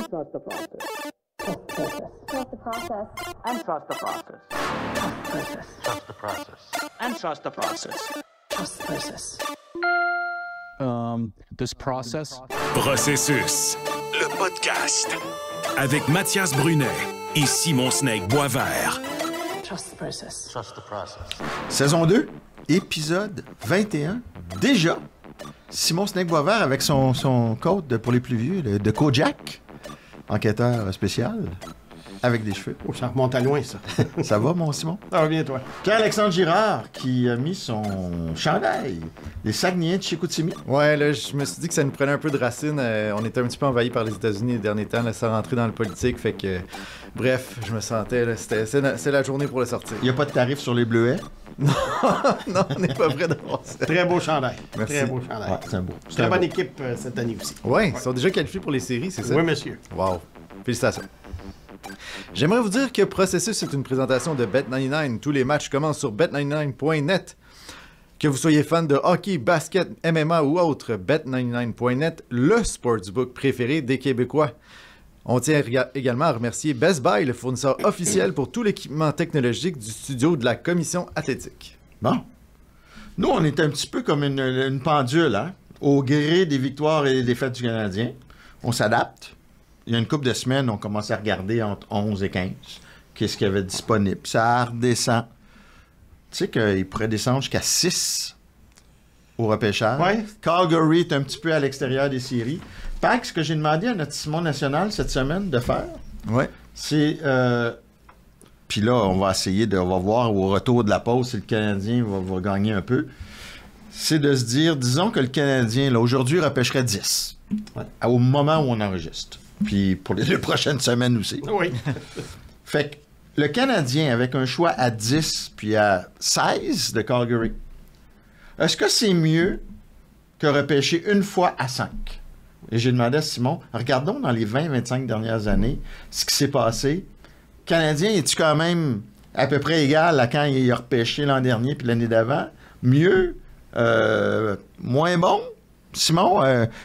Trust the process. Trust the process. And trust the process. Trust the process. And trust the process. Trust the process. This process. Processus, le podcast. Avec Mathias Brunet et Simon Snake Boisvert. Trust the process. Trust the process. Saison 2, épisode 21. Déjà, Simon Snake Boisvert avec son code pour les plus vieux, de Kojak, enquêteur spécial, avec des cheveux. Oh, ça remonte à loin, ça. Ça va, mon Simon? Ça va bien, toi? Pierre-Alexandre Girard, qui a mis son chandail des Saguenayens de Chicoutimi. Ouais, là, je me suis dit que ça nous prenait un peu de racines. On était un petit peu envahis par les États-Unis les derniers temps, là, sans rentrer dans le politique. Fait que, bref, je me sentais, là, c'est la journée pour le sortir. Il n'y a pas de tarif sur les bleuets? Non, on n'est pas prêt d'avoir ça. Très beau chandail. Merci. Très beau chandail. Ouais, c'est un beau. Très bonne équipe cette année aussi. Ouais, ils sont déjà qualifiés pour les séries, c'est ça? Oui, monsieur. Wow. Félicitations. J'aimerais vous dire que Processus est une présentation de Bet99. Tous les matchs commencent sur bet99.net. Que vous soyez fan de hockey, basket, MMA ou autre, bet99.net, le sportsbook préféré des Québécois. On tient également à remercier Best Buy, le fournisseur officiel pour tout l'équipement technologique du studio de la Commission athlétique. Bon. Nous, on est un petit peu comme une pendule, hein? Au gré des victoires et des défaites du Canadien. On s'adapte. Il y a une couple de semaines, on commençait à regarder entre 11 et 15. Qu'est-ce qu'il y avait disponible? Ça redescend. Tu sais qu'il pourrait descendre jusqu'à 6 au repêchage. Ouais. Calgary est un petit peu à l'extérieur des séries. Pac, ce que j'ai demandé à notre Simon National cette semaine de faire, Ouais. c'est... Puis là, on va essayer on va voir au retour de la pause si le Canadien va gagner un peu. C'est de se dire, disons que le Canadien, là, aujourd'hui, repêcherait 10. Ouais. Au moment où on enregistre. Puis pour les 2 prochaines semaines aussi. Oui. Fait que le Canadien, avec un choix à 10 puis à 16 de Calgary, est-ce que c'est mieux que repêcher une fois à 5? Et j'ai demandé à Simon, regardons dans les 20-25 dernières années ce qui s'est passé. Le Canadien, est-tu quand même à peu près égal à quand il a repêché l'an dernier puis l'année d'avant? Mieux? Moins bon? Simon,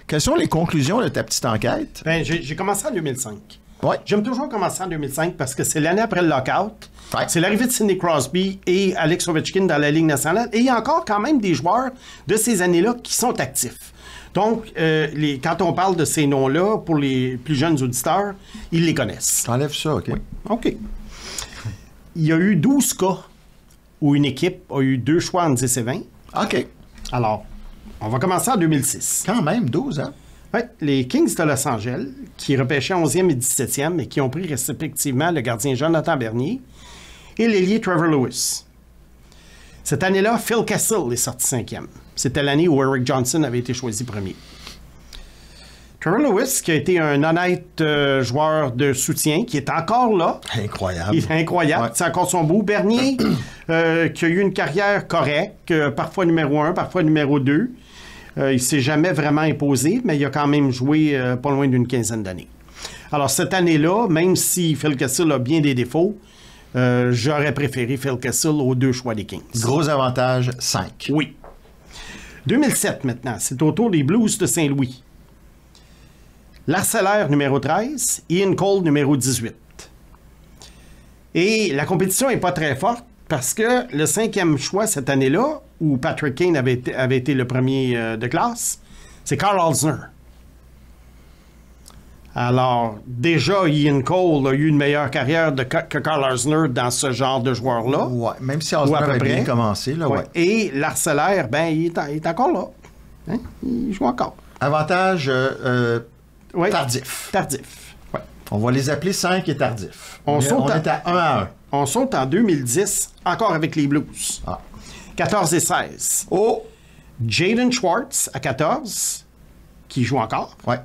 quelles sont les conclusions de ta petite enquête? Ben, j'ai commencé en 2005. Ouais. J'aime toujours commencer en 2005 parce que c'est l'année après le lockout. Ouais. C'est l'arrivée de Sidney Crosby et Alex Ovechkin dans la Ligue nationale. Et il y a encore quand même des joueurs de ces années-là qui sont actifs. Donc, quand on parle de ces noms-là, pour les plus jeunes auditeurs, ils les connaissent. T'enlèves ça, OK? Oui. OK. Il y a eu 12 cas où une équipe a eu 2 choix en 10 et 20. OK. Alors, on va commencer en 2006. Quand même, 12, hein? Oui, les Kings de Los Angeles, qui repêchaient 11e et 17e et qui ont pris respectivement le gardien Jonathan Bernier et l'ailier Trevor Lewis. Cette année-là, Phil Kessel est sorti 5e. C'était l'année où Eric Johnson avait été choisi premier. Trevor Lewis, qui a été un honnête joueur de soutien, qui est encore là. Incroyable. Il est incroyable. Ouais. C'est encore son beau. Bernier, qui a eu une carrière correcte, parfois numéro 1, parfois numéro 2. Il ne s'est jamais vraiment imposé, mais il a quand même joué pas loin d'une quinzaine d'années. Alors, cette année-là, même si Phil Kessel a bien des défauts, j'aurais préféré Phil Kessel aux 2 choix des Kings. Gros avantage, 5. Oui. 2007 maintenant, c'est au tour des Blues de Saint-Louis. L'Arcellaire numéro 13, Ian Cole numéro 18. Et la compétition n'est pas très forte parce que le 5e choix cette année-là, où Patrick Kane avait été le premier de classe, c'est Carl Alzner. Alors, déjà, Ian Cole a eu une meilleure carrière que Carl Alzner dans ce genre de joueur-là. Ouais, même si Ou Osner à peu avait bien près. commencé, là, ouais. Et l'Arcellaire, ben, il est encore là. Hein? Il joue encore. Avantage Ouais. tardif. Tardif. Ouais. On va les appeler 5 et tardif. On saute est à 1 à 1. On saute en 2010, encore avec les Blues. Ah. 14 et 16. Oh! Jaden Schwartz à 14, qui joue encore, Ouais.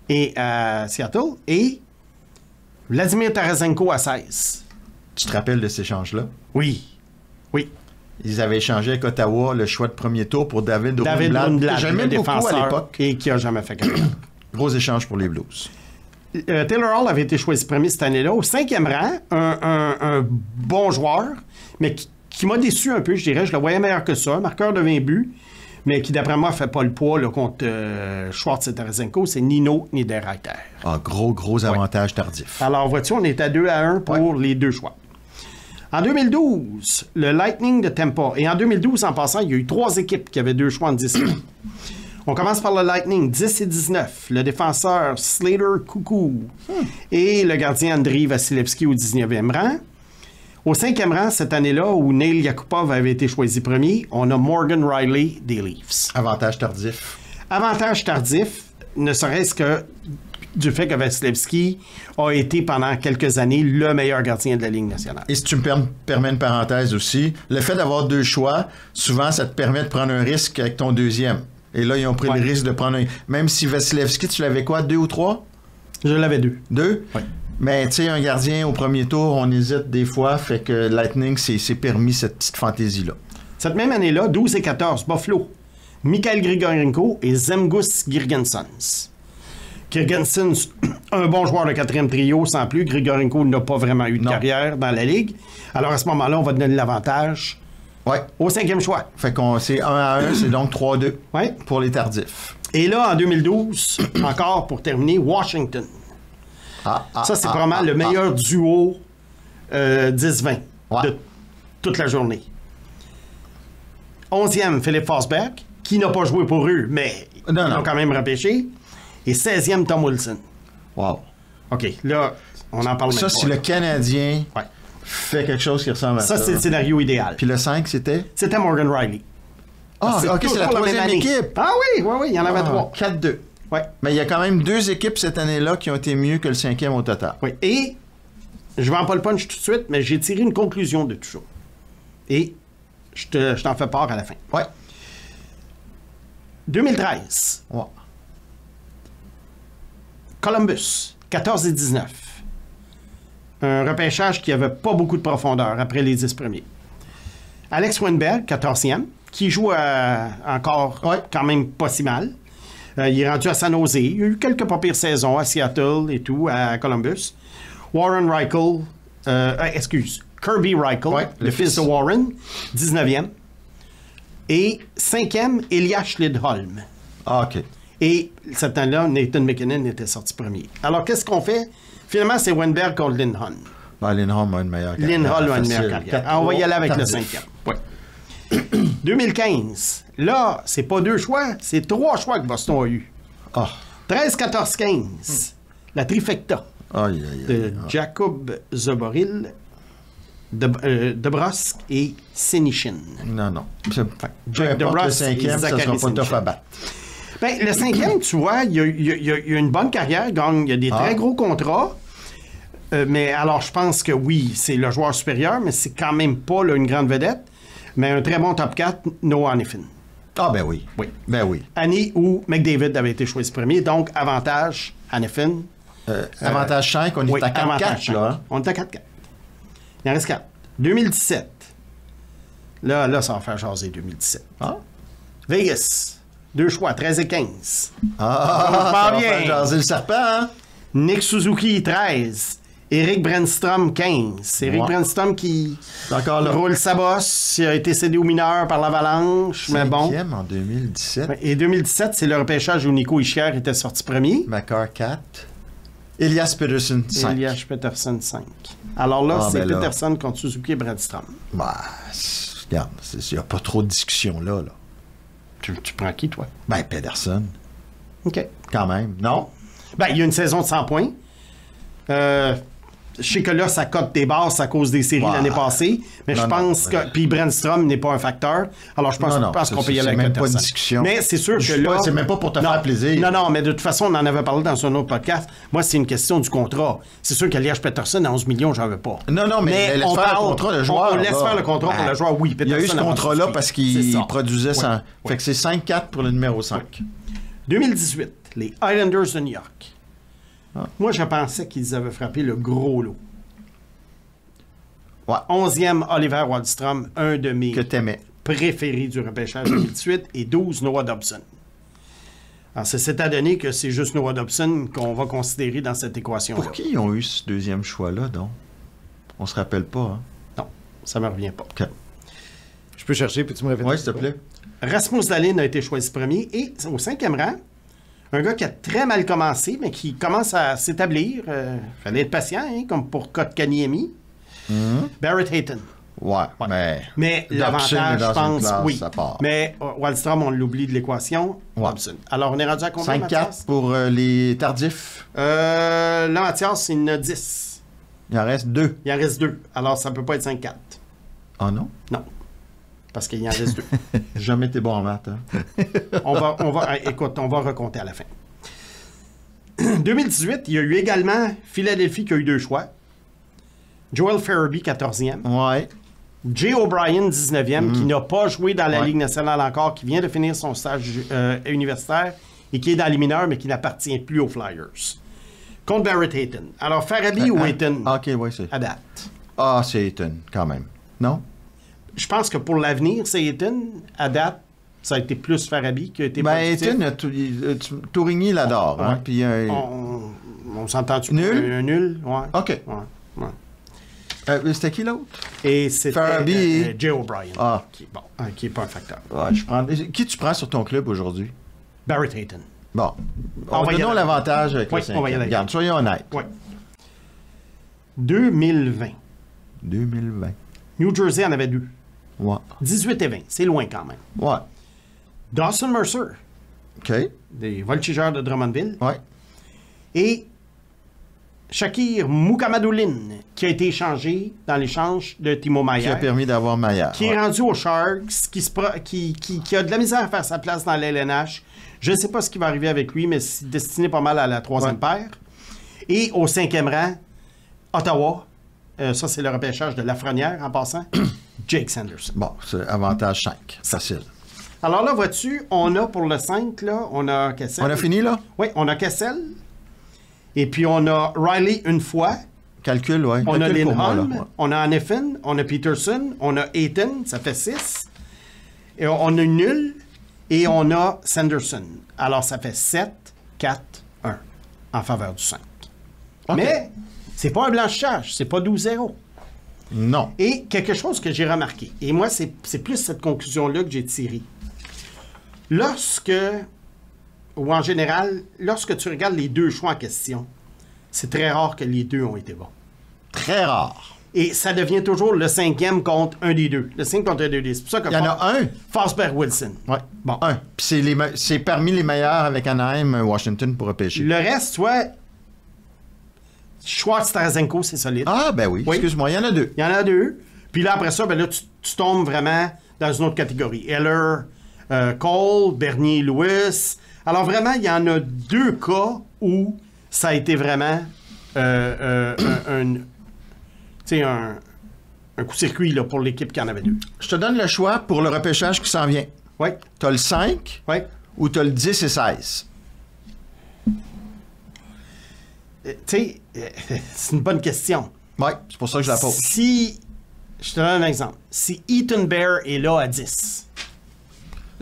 et à Seattle. Et Vladimir Tarasenko à 16. Tu te rappelles de cet échange-là? Oui. Oui. Ils avaient échangé avec Ottawa le choix de premier tour pour David David Rundblad, que Rundblad, j'aimais le beaucoup à défenseur, l'époque. et qui a jamais fait carrière. Gros échange pour les Blues. Taylor Hall avait été choisi premier cette année-là. Au 5e rang, un bon joueur, mais qui m'a déçu un peu, je dirais. Je le voyais meilleur que ça. Marqueur de 20 buts, mais qui, d'après moi, ne fait pas le poids là, contre Schwartz et Tarasenko. C'est Nino Niederreiter. Ah, gros avantage tardif. Alors, vois-tu, on est à 2-1 pour les deux choix. En 2012, le Lightning de Tampa. Et en 2012, en passant, il y a eu 3 équipes qui avaient 2 choix en 10 points. On commence par le Lightning, 10 et 19. Le défenseur Slater Coucou et le gardien Andrei Vasilevski au 19e rang. Au 5e rang, cette année-là, où Neil Yakupov avait été choisi premier, on a Morgan Riley des Leafs. Avantage tardif. Avantage tardif, ne serait-ce que du fait que Vasilevski a été pendant quelques années le meilleur gardien de la Ligue nationale. Et si tu me permets une parenthèse aussi, le fait d'avoir 2 choix, souvent, ça te permet de prendre un risque avec ton deuxième. Et là, ils ont pris le risque de prendre un... Même si Vasilevski, tu l'avais quoi, 2 ou 3? Je l'avais 2. 2? Oui. Mais tu sais, un gardien au premier tour, on hésite des fois, fait que Lightning s'est permis cette petite fantaisie-là. Cette même année-là, 12 et 14, Buffalo, Mikhail Grigorenko et Zemgus Girgensons. Girgensons, un bon joueur de 4e trio, sans plus. Grigorenko n'a pas vraiment eu de carrière dans la Ligue. Alors à ce moment-là, on va donner l'avantage au 5e choix. Fait qu'on c'est 1-1, c'est donc 3-2 pour les tardifs. Et là, en 2012, encore pour terminer, Washington. Ça, c'est vraiment le meilleur duo 10-20 de toute la journée. 11e, Philippe Forsberg, qui n'a pas joué pour eux, mais ils l'ont quand même repêché. Et 16e, Tom Wilson. Wow. OK, là, on en parle même pas. Ça, si le Canadien fait quelque chose qui ressemble à ça. Ça, c'est le scénario idéal. Puis le 5, c'était? C'était Morgan Riley. Ah, OK, c'est la 3e équipe. Ah oui, il y en avait 3. 4-2. Ouais. Mais il y a quand même 2 équipes cette année-là qui ont été mieux que le 5e au total. Oui. Et, je vends pas le punch tout de suite, mais j'ai tiré une conclusion de tout ça. Et je t'en fais part à la fin. Ouais. 2013. Ouais. Columbus, 14 et 19. Un repêchage qui n'avait pas beaucoup de profondeur après les 10 premiers. Alex Wennberg, 14e, qui joue encore quand même pas si mal. Il est rendu à San Jose. Il y a eu quelques pas pires saisons à Seattle et tout, à Columbus. Warren Reichel, Kirby Reichel, le fils de Warren, 19e. Et 5e, Elias Schlidholm. Ah, OK. Et cette année-là, Nathan McKinnon était sorti premier. Alors, qu'est-ce qu'on fait? Finalement, c'est Wennberg contre Lindholm. Lindholm a une meilleure carrière. Lindholm a une meilleure carrière. Alors, on va y aller avec le 5e. Ouais. 2015. Là, c'est pas 2 choix, c'est 3 choix que Boston a eu. 13, 14, 15. La trifecta de Jakub Zboril, DeBrusk et Senyshyn. Non. Jack DeBrusk le 5e, ça sera pas tough à battre. Ben, le 5e, tu vois, il y a une bonne carrière, il y a des très gros contrats. Mais alors, je pense que oui, c'est le joueur supérieur, mais c'est quand même pas là, une grande vedette. Mais un très bon top 4, Noah Hanifin. Ah, ben oui. Ben oui. Annie ou McDavid avait été choisi premier, donc avantage Hanifin. Avantage 5, on est à 4-4, là. Hein? On est à 4-4. Il en reste 4. 2017. Là, ça va faire jaser 2017. Vegas. 2 choix, 13 et 15. Ça va faire jaser le serpent, hein? Nick Suzuki, 13. Eric Brännström, 15. Eric Brännström qui roule sa bosse. Il a été cédé aux mineurs par l'Avalanche, mais bon. 5e en 2017. Et 2017, c'est le repêchage où Nico Hischier était sorti premier. Makar, 4. Elias Pettersson, 5. Elias Pettersson, 5. Alors là, c'est Pettersson contre Suzuki et Brännström. Regarde, il n'y a pas trop de discussion là. Tu prends qui, toi? Ben, Pettersson. OK. Quand même, non? Ben, il y a une saison de 100 points. Je sais que là, ça cote des bases à cause des séries l'année passée, mais je pense que... Puis Brännström n'est pas un facteur, alors je pense qu'on peut y aller avec Pettersson. C'est même pas une discussion. Mais c'est sûr que là... C'est même pas pour te faire plaisir. Non, mais de toute façon, on en avait parlé dans un autre podcast. Moi, c'est une question du contrat. C'est sûr qu'Elias Pettersson, à 11 millions, j'en veux pas. Non, mais laisse faire le contrat, le joueur. On laisse faire le contrat pour le joueur, oui. Il y a eu ce contrat-là parce qu'il produisait ça. Fait que c'est 5-4 pour le numéro 5. 2018, les Islanders de New York. Moi, je pensais qu'ils avaient frappé le gros lot. 11e, Oliver Wahlstrom, un de mes préférés du repêchage 2018, et 12, Noah Dobson. Alors, c'est à donner que c'est juste Noah Dobson qu'on va considérer dans cette équation-là. Pour qui ils ont eu ce deuxième choix-là, donc? On se rappelle pas, hein? Non, ça me revient pas. OK. peux chercher, puis tu me répètes. Oui, s'il te plaît. Rasmus Dahlin a été choisi premier. Et au 5e rang, un gars qui a très mal commencé, mais qui commence à s'établir. Fallait être patient, hein, comme pour Kotkaniemi. Barrett Hayton. Ouais, Mais Dobson l'avantage, est dans je pense, une classe oui. à part. Mais Wallstrom, on l'oublie de l'équation. Ouais. Dobson. Alors, on est rendu à combien, 5-4 Mathias? pour les tardifs. Là, Mathias, il y en a 10. Il en reste 2. Il en reste 2. Alors, ça ne peut pas être 5-4. Ah non? Non. Parce qu'il y en reste 2. J'ai jamais été bon en maths. Hein? Écoute, on va recompter à la fin. 2018, il y a eu également Philadelphie qui a eu 2 choix. Joel Farabee, 14e. Ouais. Jay O'Brien, 19e, qui n'a pas joué dans la Ouais. Ligue nationale encore, qui vient de finir son stage universitaire et qui est dans les mineurs, mais qui n'appartient plus aux Flyers. Contre Barrett Hayton. Alors, Farabee ou Hayton? OK, oui, c'est. À date. Ah, c'est Hayton, quand même. Non? Je pense que pour l'avenir, c'est Hayton. À date, ça a été plus Farabee qui a été Ben, positif. Hayton, Tourigny l'adore. Hein? Ouais. Puis, On s'entend-tu? Nul? Un nul, ouais. OK. Ouais. C'était qui l'autre? Et c'était Farabee. Jay O'Brien, Ah. qui n'est pas un facteur. Ouais, Qui tu prends sur ton club aujourd'hui? Barrett Hayton. Bon. On va y Donnons aller. l'avantage avec Oui, le on va y 5e. aller. Regarde, soyons honnêtes. Oui. 2020. 2020. New Jersey en avait 2. Ouais. 18 et 20. C'est loin quand même. Ouais. Dawson Mercer, OK. des Voltigeurs de Drummondville. Ouais. Et Shakir Moukamadoulin, qui a été échangé dans l'échange de Timo Qui a Meier. permis d'avoir Maillard. Qui est rendu aux Sharks, qui a de la misère à faire sa place dans l'LNH. Je ne sais pas ce qui va arriver avec lui, mais c'est destiné pas mal à la 3e paire. Et au 5e rang, Ottawa. Ça, c'est le repêchage de Lafrenière en passant. Jake Sanderson. Bon, c'est avantage 5. Facile. Alors là, vois-tu, on a pour le 5, là, on a Kessel. On a fini, là? Oui, on a Kessel. Et puis on a Riley une fois. Calcul, oui. On a Calcul pour moi, là. Lindholm. Ouais. On a Hanifin. On a Peterson. On a Hayton. Ça fait 6. Et on a Nul. Et on a Sanderson. Alors, ça fait 7, 4, 1 en faveur du 5. OK. Mais c'est pas un blanchissage. C'est pas 12-0. Non. Et quelque chose que j'ai remarqué, et moi, c'est plus cette conclusion-là que j'ai tirée. Ou en général, lorsque tu regardes les 2 choix en question, c'est très rare que les 2 ont été bons. Très rare. Et ça devient toujours le 5e contre un des 2. Le 5 contre un des 2. C'est pour ça que Il y en a un. Forsberg-Wilson. Ouais. Bon. Un. Puis c'est parmi les meilleurs avec Anaheim, Washington pour repêcher. Le reste, tu vois, Schwartz-Tarasenko, c'est solide. Ah, ben oui. Oui. Excuse-moi, il y en a 2. Il y en a 2. Puis là, après ça, ben là, tu tombes vraiment dans une autre catégorie. Heller, Cole, Bernier-Lewis. Alors vraiment, il y en a 2 cas où ça a été vraiment un coup-circuit là, pour l'équipe qui en avait 2. Je te donne le choix pour le repêchage qui s'en vient. Oui, T'as le 5 oui. ou t'as le 10 et 16? C'est une bonne question. Oui, c'est pour ça que je la pose. Si, je te donne un exemple. Si Ethan Bear est là à 10,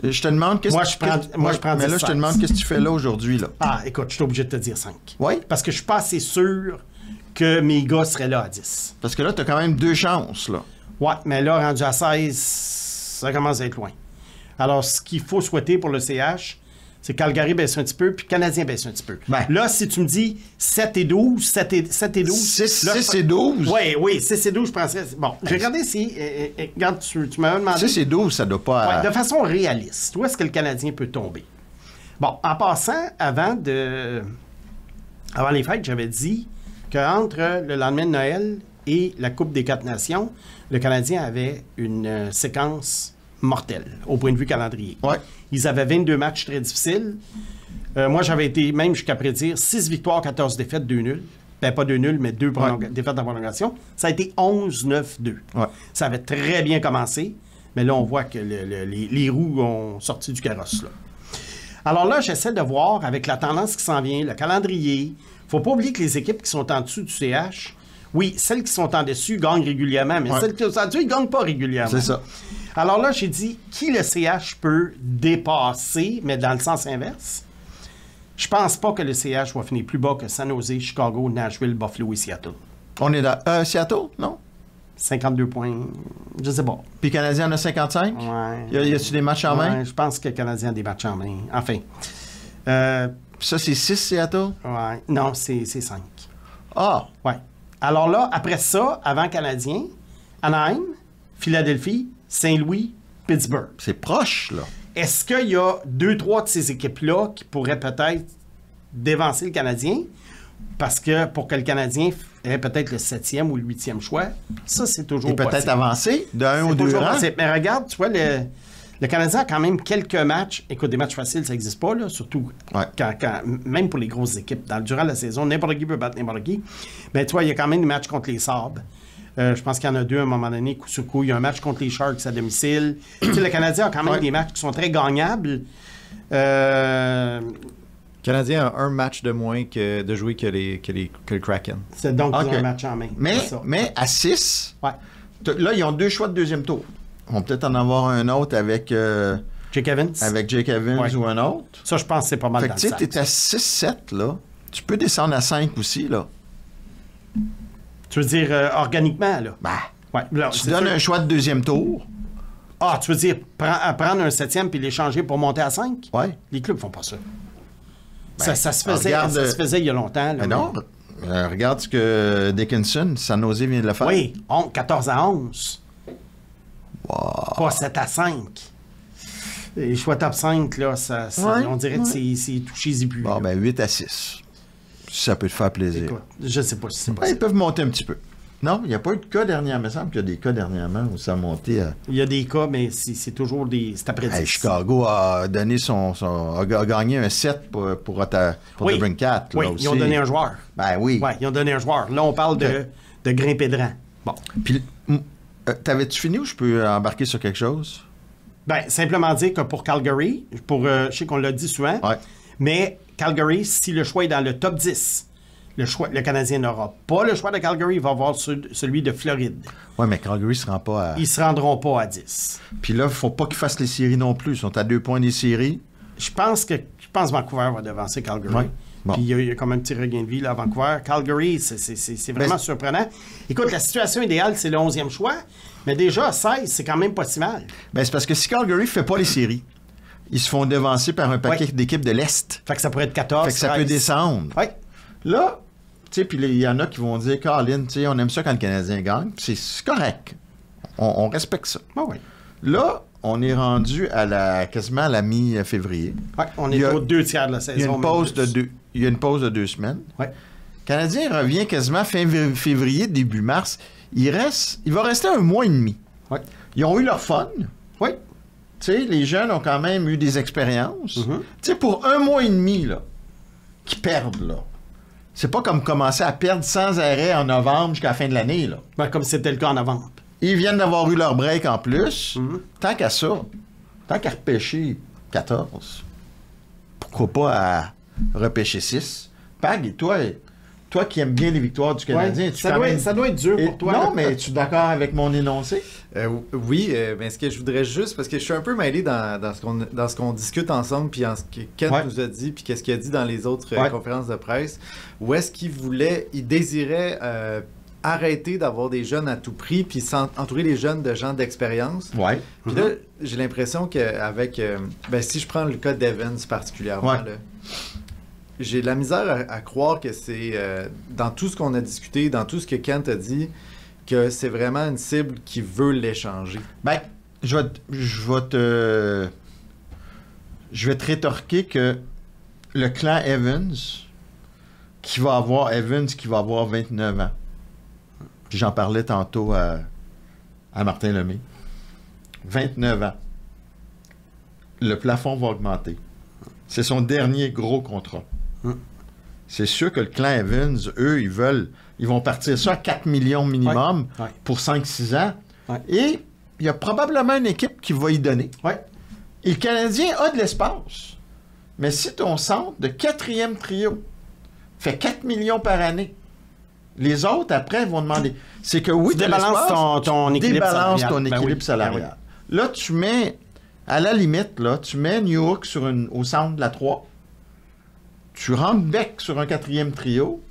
Je te demande qu'est-ce Moi, que je prends Mais là, 10, je te demande qu'est-ce que tu fais là aujourd'hui, là. écoute, je suis obligé de te dire 5. Oui? Parce que je suis pas assez sûr que mes gars seraient là à 10. Parce que là, t'as quand même 2 chances, là. Ouais, mais là, rendu à 16, ça commence à être loin. Alors, ce qu'il faut souhaiter pour le CH, c'est que Calgary baisse un petit peu, puis Canadien baisse un petit peu. Ben. Là, si tu me dis 7 et 12, 7 et 12... 6 et 12? Oui, 6 et 12, je penserais... Bon, j'ai regardé si... regarde, tu m'avais demandé... 6 et 12, ça doit pas... Ouais, de façon réaliste, où est-ce que le Canadien peut tomber? Bon, en passant, avant les fêtes, j'avais dit qu'entre le lendemain de Noël et la Coupe des 4 Nations, le Canadien avait une séquence mortelle au point de vue calendrier. Ouais. Ils avaient 22 matchs très difficiles. Moi, j'avais été même jusqu'à prédire 6 victoires, 14 défaites, 2 nuls. Ben, pas 2 nuls, mais 2 défaites en prolongation. Ça a été 11-9-2. Ouais. Ça avait très bien commencé, mais là, on voit que les roues ont sorti du carrosse. Là. Alors là, j'essaie de voir, avec la tendance qui s'en vient, le calendrier, faut pas oublier que les équipes qui sont en dessous du CH, oui, celles qui sont en dessus gagnent régulièrement, mais celles qui sont en dessous, ils ne gagnent pas régulièrement. C'est ça. Alors là, j'ai dit, qui le CH peut dépasser, mais dans le sens inverse? Je pense pas que le CH va finir plus bas que San Jose, Chicago, Nashville, Buffalo et Seattle. On est dans... Seattle, non? 52 points. Je sais pas. Puis le Canadien en a 55? Ouais. Y a-tu des matchs en main? Ouais, je pense que le Canadien a des matchs en main. Enfin. Puis ça, c'est 6 Seattle? Ouais. Non, c'est 5. Ah! Ouais. Alors là, après ça, avant Canadien, Anaheim, Philadelphie, Saint-Louis, Pittsburgh. C'est proche, là. Est-ce qu'il y a 2-3 de ces équipes-là qui pourraient peut-être dévancer le Canadien? Parce que pour que le Canadien ait peut-être le 7e ou le 8e choix, ça, c'est toujours Et peut-être possible. avancer de 1 ou C'est 2 toujours rangs. possible. Mais regarde, tu vois, le Canadien a quand même quelques matchs. Écoute, des matchs faciles, ça n'existe pas, là, surtout Ouais. même pour les grosses équipes. Durant la saison, n'importe qui peut battre n'importe qui. Mais tu vois, il y a quand même des matchs contre les Sabres. Je pense qu'il y en a 2 à un moment donné, coup sur coup. Il y a un match contre les Sharks à domicile. Tu sais, le Canadien a quand même Ouais. des matchs qui sont très gagnables. Le Canadien a un match de moins de jouer que le Kraken. C'est donc ils OK. ont un match en main. Mais, C'est ça. mais à 6, Ouais. là, ils ont 2 choix de deuxième tour. On va peut-être en avoir un autre avec Jake Evans. Jake Evans Ouais. ou un autre. Ça, je pense que c'est pas mal Fait dans que le tu sais, sac. t'es à 6-7, là. Tu peux descendre à 5 aussi, là. Tu veux dire organiquement, là? Ben, Ouais. Là, tu c'est donnes sûr. un choix de deuxième tour. Ah, tu veux dire prendre un 7e puis l'échanger pour monter à 5? Ouais. Les clubs font pas ça. Ben, ça se faisait, regarde, ça se faisait il y a longtemps. Là, Ben non. Regarde ce que Dickinson, San Jose vient de le faire. Oui, 14 à 11. Pas 7 à 5. Les choix top 5, là, Ouais, on dirait que c'est touché-y plus. Bon, là. ben 8 à 6. Ça peut te faire plaisir. Écoute, je sais pas si c'est Ouais, possible. ils peuvent monter un petit peu. Non, il n'y a pas eu de cas dernièrement. Il me semble qu'il y a des cas dernièrement où ça a monté à... Il y a des cas, mais c'est toujours des... C'est après 10. Hey, Chicago a donné a gagné un 7 pour Oui. The Brink 4. Oui, là, ils ont aussi. donné un joueur. Ben oui. Oui, ils ont donné un joueur. Là, on parle de grimper de rang. Bon. Puis, t'avais-tu fini ou je peux embarquer sur quelque chose? Ben, simplement dire que pour Calgary, je sais qu'on l'a dit souvent, Ouais. mais Calgary, si le choix est dans le top 10, le Canadien n'aura pas le choix de Calgary, il va avoir celui de Floride. Oui, mais Calgary ne se rend pas à... Ils se rendront pas à 10. Puis là, il ne faut pas qu'ils fassent les séries non plus. Ils sont à 2 points des séries. Je pense que Vancouver va devancer Calgary. Ouais. Bon. Puis il y a comme un petit regain de vie là, à Vancouver. Calgary, c'est vraiment surprenant. Écoute, la situation idéale, c'est le 11e choix, mais déjà, 16, c'est quand même pas si mal. Ben, c'est parce que si Calgary ne fait pas les séries, ils se font devancer par un paquet Ouais. d'équipes de l'Est. Fait que ça pourrait être 14, Fait que ça peut 13. descendre. Oui. Là, tu sais, puis il y en a qui vont dire, Colin, tu sais, on aime ça quand le Canadien gagne. Puis c'est correct. On respecte ça. Ah oui. Là, on est rendu quasiment à la mi-février. Ouais, on Il y est a- aux 2 tiers de la saison. Il y a une même pause plus. il y a une pause de 2 semaines. Ouais. Le Canadien revient quasiment fin février, début mars. Il va rester un mois et demi. Ouais. Ils ont eu leur fun. Oui. Tu sais, les jeunes ont quand même eu des expériences. Mm-hmm. Tu sais, pour un mois et demi, là, qu'ils perdent, là. C'est pas comme commencer à perdre sans arrêt en novembre jusqu'à la fin de l'année, là. Ben, comme c'était le cas en novembre. Ils viennent d'avoir eu leur break en plus. Tant qu'à ça, tant qu'à repêcher 14, pourquoi pas à repêcher 6? Pag, et toi qui aimes bien les victoires du Canadien, Ouais, tu ça doit être dur pour toi. Non, mais es-tu d'accord avec mon énoncé? Oui, mais ce que je voudrais juste, parce que je suis un peu mêlé dans ce qu'on discute ensemble, puis en ce que Ken Ouais. nous a dit, puis qu'est-ce qu'il a dit dans les autres Ouais. conférences de presse, où est-ce il désirait arrêter d'avoir des jeunes à tout prix, puis entourer les jeunes de gens d'expérience. Ouais. Puis là, j'ai l'impression qu'avec... si je prends le cas d'Evans particulièrement, Ouais. là, j'ai de la misère à croire que c'est... dans tout ce qu'on a discuté, dans tout ce que Kent a dit, que c'est vraiment une cible qui veut l'échanger. Ben, je vais te rétorquer que le clan Evans, qui va avoir 29 ans. Puis j'en parlais tantôt à Martin Lemay. 29 ans. Le plafond va augmenter. C'est son dernier gros contrat. C'est sûr que le clan Evans, eux, ils vont partir ça à 4 millions minimum Ouais. Ouais. pour 5-6 ans. Ouais. Et il y a probablement une équipe qui va y donner. Ouais. Et le Canadien a de l'espace. Mais si ton centre de 4e trio fait 4 millions par année, les autres, après, vont demander. C'est que oui, Tu t'as débalances l'espace, ton tu équilibre débalances salarial. ton Ben équilibre oui. salarial. Ben Là, tu mets, à la limite, là, tu mets New York au centre de la 3. Tu rentres Beck sur un 4e trio.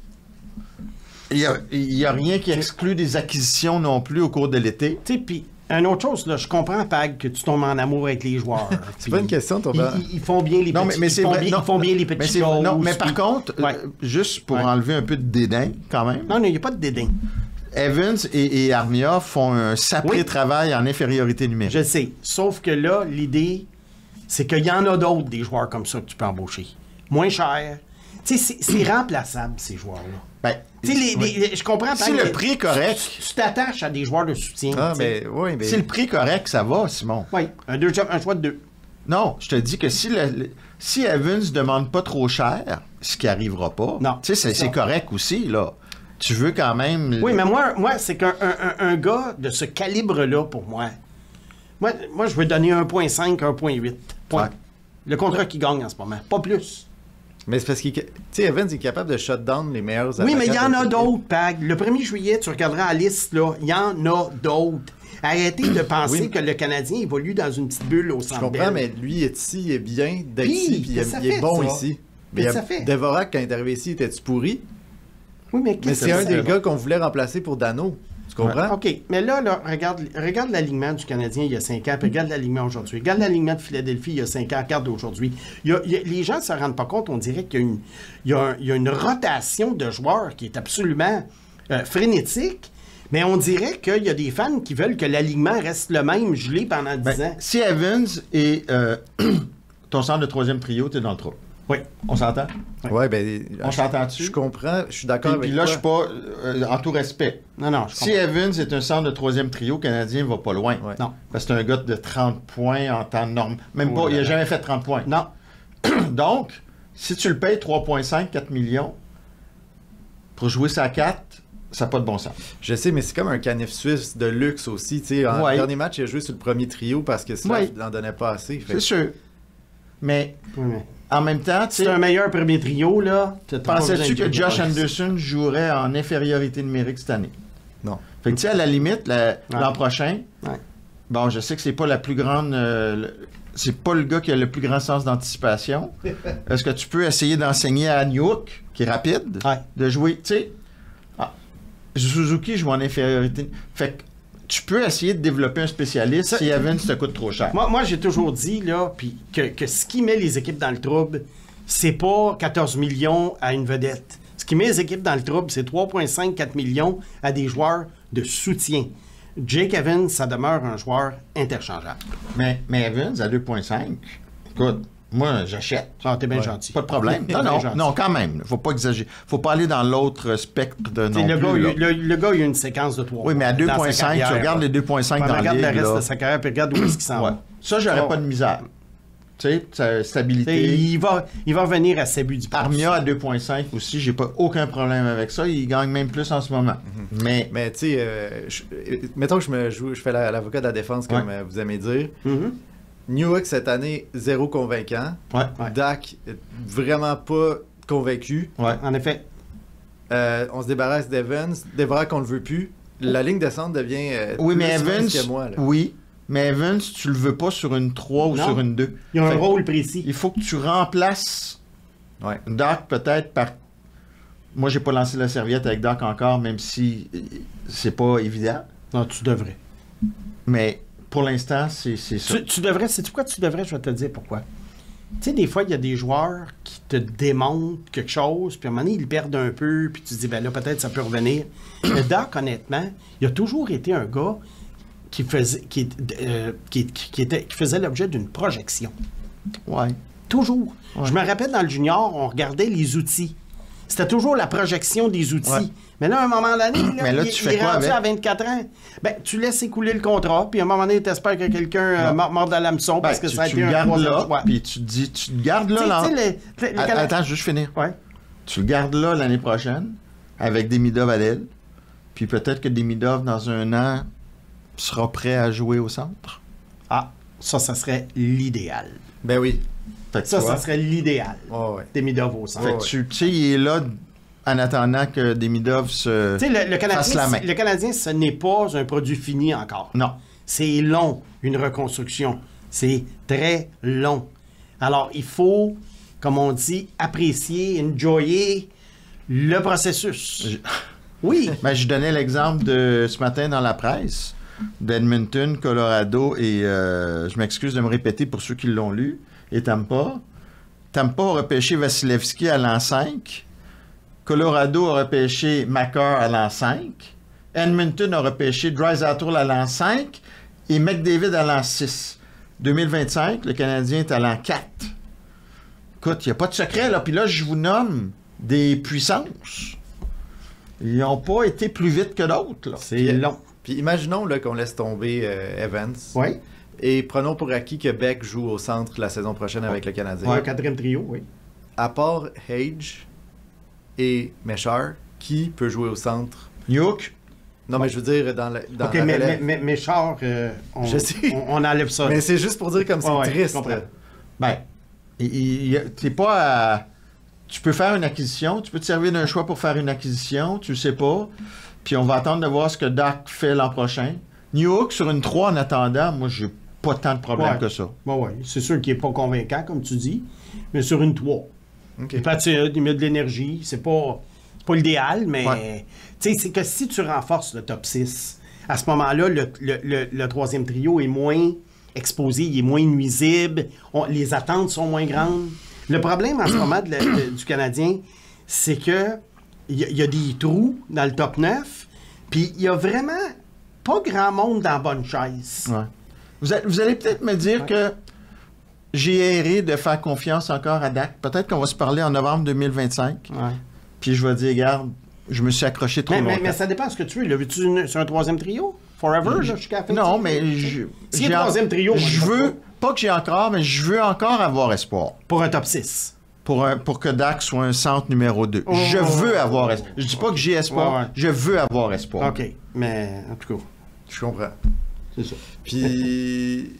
Il y a rien qui exclut des acquisitions non plus au cours de l'été. Tu sais, puis, une autre chose, là, je comprends, Pag, que tu tombes en amour avec les joueurs. C'est pas une question de tomber en- Ils font bien les Non, petits, mais c'est vrai. ils font bien les Mais, petits non, mais choses, par puis- contre, Ouais. juste pour Ouais. enlever un peu de dédain, quand même, Non, il n'y a pas de dédain. Evans et Armia font un sacré Oui. travail en infériorité numérique. Je sais. Sauf que là, l'idée, c'est qu'il y en a d'autres, des joueurs comme ça, que tu peux embaucher. Moins cher. Tu sais, c'est remplaçable, ces joueurs-là. Ben, Tu sais, je comprends. si Pag, le prix est correct, Tu t'attaches à des joueurs de soutien. Ah, tu sais. mais oui, mais. si le prix est correct, ça va, Simon. Oui, un choix de 2. Non, je te dis que si Evans ne demande pas trop cher, ce qui n'arrivera pas, Non, tu sais, c'est ça. c'est correct aussi, là. Tu veux quand même... Oui, mais moi c'est qu'un un gars de ce calibre-là, pour moi, je veux donner 1.5, 1.8. Point. Ouais. Le contrat qu'il gagne en ce moment, pas plus. Mais c'est parce qu'il. Tu sais, Evans est capable de shut down les meilleurs Oui, mais il y en attaquants a de d'autres, Pag. Le 1er juillet, tu regarderas la liste, là, il y en a d'autres. Arrêtez de penser Oui. que le Canadien évolue dans une petite bulle au Je centre comprends, Bell. mais lui, il est ici, il est bien d'être Puis, ici, puis qu'est-ce que il ça est fait, bon ça? ici. Qu'est-ce Mais que ça fait? Devorak, quand il est arrivé ici, était-tu pourri? Oui, mais Mais qu'est-ce c'est que un ça des fait? gars qu'on voulait remplacer pour Dano. Tu comprends? OK, mais là, regarde l'alignement du Canadien il y a 5 ans, puis regarde l'alignement aujourd'hui. Regarde l'alignement de Philadelphie il y a 5 ans, regarde aujourd'hui. Les gens ne se rendent pas compte, on dirait qu'il y a une rotation de joueurs qui est absolument frénétique, mais on dirait qu'il y a des fans qui veulent que l'alignement reste le même, gelé pendant 10 Ben, ans. si Evans et ton centre de troisième trio, t'es dans le trou. Oui. On s'entend? Ouais, ben. On s'entend-tu? Je comprends, je suis d'accord Puis avec là, toi. je suis pas... en tout respect. Non, je Si comprends. Evans est un centre de troisième trio, le Canadien va pas loin. Ouais. Non. Parce que c'est un gars de 30 points en temps normal. Même Oh pas, là il n'a là. jamais fait 30 points. Non. Donc, si tu le payes 3,5, 4 millions, pour jouer sa 4, ça n'a pas de bon sens. Je sais, mais c'est comme un canif suisse de luxe aussi. Tu sais, en Ouais. dernier match, il a joué sur le premier trio parce que Slav Ouais. n'en donnait pas assez. Fait C'est que- sûr. Mais Oui, mais en même temps, tu c'est sais, un meilleur premier trio, là. pensais-tu que Josh Anderson jouerait en infériorité numérique cette année? Non. Fait que tu sais, à la limite, l'an prochain, Ouais. bon, je sais que c'est pas la plus grande... c'est pas le gars qui a le plus grand sens d'anticipation. Est-ce que tu peux essayer d'enseigner à Newhook, qui est rapide, Ouais. de jouer, tu sais... Suzuki joue en infériorité. Fait que tu peux essayer de développer un spécialiste Ça- si Evans te coûte trop cher. Moi j'ai toujours dit là, puis que ce qui met les équipes dans le trouble, c'est pas 14 millions à une vedette. Ce qui met les équipes dans le trouble, c'est 3,5, 4 millions à des joueurs de soutien. Jake Evans, ça demeure un joueur interchangeable. Mais Evans, à 2,5, écoute, moi, j'achète. Ah, t'es bien gentil. Pas de problème. T'es Non, bien non, gentil. non, quand même. Faut pas exagérer. Faut pas aller dans l'autre spectre de T'sais, non le, plus, gars, là. le gars, il a une séquence de 3 Oui, mais à dans sa 2,5, tu carrière, regardes là. les 2,5 dans Regarde la le ligue, reste là. de sa carrière, puis regarde où est-ce qu'il s'en Ouais. va. Ça, j'aurais Ça, pas de misère. Tu sais, T'sais, stabilité. il va revenir à ses buts du Armia à 2,5 aussi, j'ai pas aucun problème avec ça. Il gagne même plus en ce moment. Mais Mais tu sais, mettons que je fais l'avocat de la défense, comme Ouais. vous aimez dire. Mhm. Newhook, cette année, zéro convaincant. ouais, Dak, vraiment pas convaincu. ouais. En effet. On se débarrasse d'Evans. Devorak, on le veut plus. La ligne de centre devient Oui, mais plus Evans, mince que moi. Là. oui, mais Evans, tu le veux pas sur une 3 ou Non. sur une 2. Il a un Fait que rôle précis. il faut que tu remplaces Ouais. Doc peut-être par... Moi, j'ai pas lancé la serviette avec Doc encore, même si c'est pas évident. Non, tu devrais. Mais pour l'instant, c'est ça. Tu devrais, sais-tu quoi tu devrais? Je vais te dire pourquoi. Tu sais, des fois, il y a des joueurs qui te démontrent quelque chose, puis à un moment donné, ils perdent un peu, puis tu te dis, ben là, peut-être ça peut revenir. Mais Doc, honnêtement, il a toujours été un gars qui faisait l'objet d'une projection. Ouais. Toujours. Je me rappelle, dans le junior, on regardait les outils. C'était toujours la projection des outils. Ouais. Mais là, à un moment donné, Mais là, il, tu il fais est quoi rendu avec? à 24 ans. Ben, tu laisses écouler le contrat, puis à un moment donné, tu espères que quelqu'un morde à l'hameçon parce que tu, ça a tu été le un gardes troisième là, choix. puis tu te dis, tu le gardes là. Tu sais- là. tu sais, le Canada- Attends, juste finir. Ouais. Tu le gardes là l'année prochaine, avec Demidov à l'aile, puis peut-être que Demidov, dans un an, sera prêt à jouer au centre. Ah, ça serait l'idéal. Ben oui. Fait que Ça, tu vois, ça serait l'idéal. Oh, ouais. Demidov au centre. fait que tu sais, il est là en attendant que Demidov se... Tu sais, le fasse la main. Canadien, le Canadien, ce n'est pas un produit fini encore. Non. C'est long, une reconstruction. C'est très long. Alors, il faut, comme on dit, apprécier, enjoyer le processus. Oui. Ben, je donnais l'exemple de ce matin dans la presse d'Edmonton, Colorado et je m'excuse de me répéter pour ceux qui l'ont lu, et Tampa. Tampa a repêché Vasilevski à l'an 5. Colorado a repêché Makar à l'an 5. Edmonton a repêché Draisaitl à l'an 5 et McDavid à l'an 6. 2025, le Canadien est à l'an 4. Écoute, il n'y a pas de secret, là. Puis là, je vous nomme des puissances. Ils n'ont pas été plus vite que d'autres, là. C'est long. Puis imaginons là, qu'on laisse tomber Evans. Oui. Et prenons pour acquis que Beck joue au centre la saison prochaine avec le Canadien. Un 4e trio, oui. À part Hage et Méchard, qui peut jouer au centre? Newhook. Non, mais je veux dire, dans OK, la mais relève. Méchard, Je sais. on enlève ça. Mais c'est juste pour dire comme c'est Ouais, triste. je comprends. Ben, t'es pas à... Tu peux faire une acquisition, tu peux te servir d'un choix pour faire une acquisition, tu sais pas, puis on va attendre de voir ce que Dak fait l'an prochain. Newhook sur une 3 en attendant, moi, j'ai pas tant de problèmes Ouais. que ça. Oui, c'est sûr qu'il n'est pas convaincant, comme tu dis, mais sur une 3. OK. Il patine, il met de l'énergie, c'est pas l'idéal, mais Ouais. tu sais, c'est que si tu renforces le top 6, à ce moment-là, le 3e trio est moins exposé, il est moins nuisible, les attentes sont moins grandes. Le problème en ce moment du Canadien, c'est que il y a des trous dans le top 9, puis il y a vraiment pas grand monde dans la bonne chaise. Ouais. Vous allez peut-être me dire que j'ai erré de faire confiance encore à Dak. Peut-être qu'on va se parler en novembre 2025. Ouais. Puis je vais dire, regarde, je me suis accroché trop longtemps. Mais ça dépend de ce que tu veux. Veux-tu sur un 3e trio? Forever, là, jusqu'à la fin? Non, du- mais Si il y a un 3e trio, moi, je je veux, pense pas que j'ai encore, mais je veux encore avoir espoir. pour un top 6. Pour que Dak soit un centre numéro 2. Oh. Je veux avoir espoir. Je dis pas que j'ai espoir, Ouais, ouais. je veux avoir espoir. OK. Mais, en tout cas, Je comprends. c'est ça. Puis,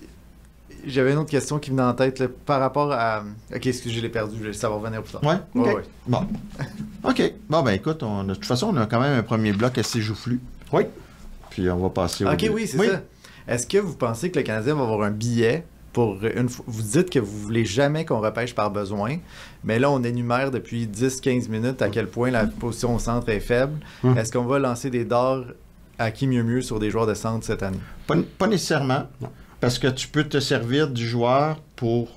j'avais une autre question qui venait en tête là, par rapport à... Ok, excusez, je l'ai perdu, ça va revenir plus tard. Ouais? OK. Ouais. Bon. OK. Bon, ben écoute, de toute façon, on a quand même un premier bloc assez joufflu. Oui. Puis on va passer au... Ok, oui, c'est ça. Est-ce que vous pensez que le Canadien va avoir un billet pour une fois... Vous dites que vous voulez jamais qu'on repêche par besoin, mais là, on énumère depuis 10-15 minutes à quel point la position au centre est faible. Est-ce qu'on va lancer des dards à qui mieux sur des joueurs de centre cette année? Pas nécessairement, parce que tu peux te servir du joueur pour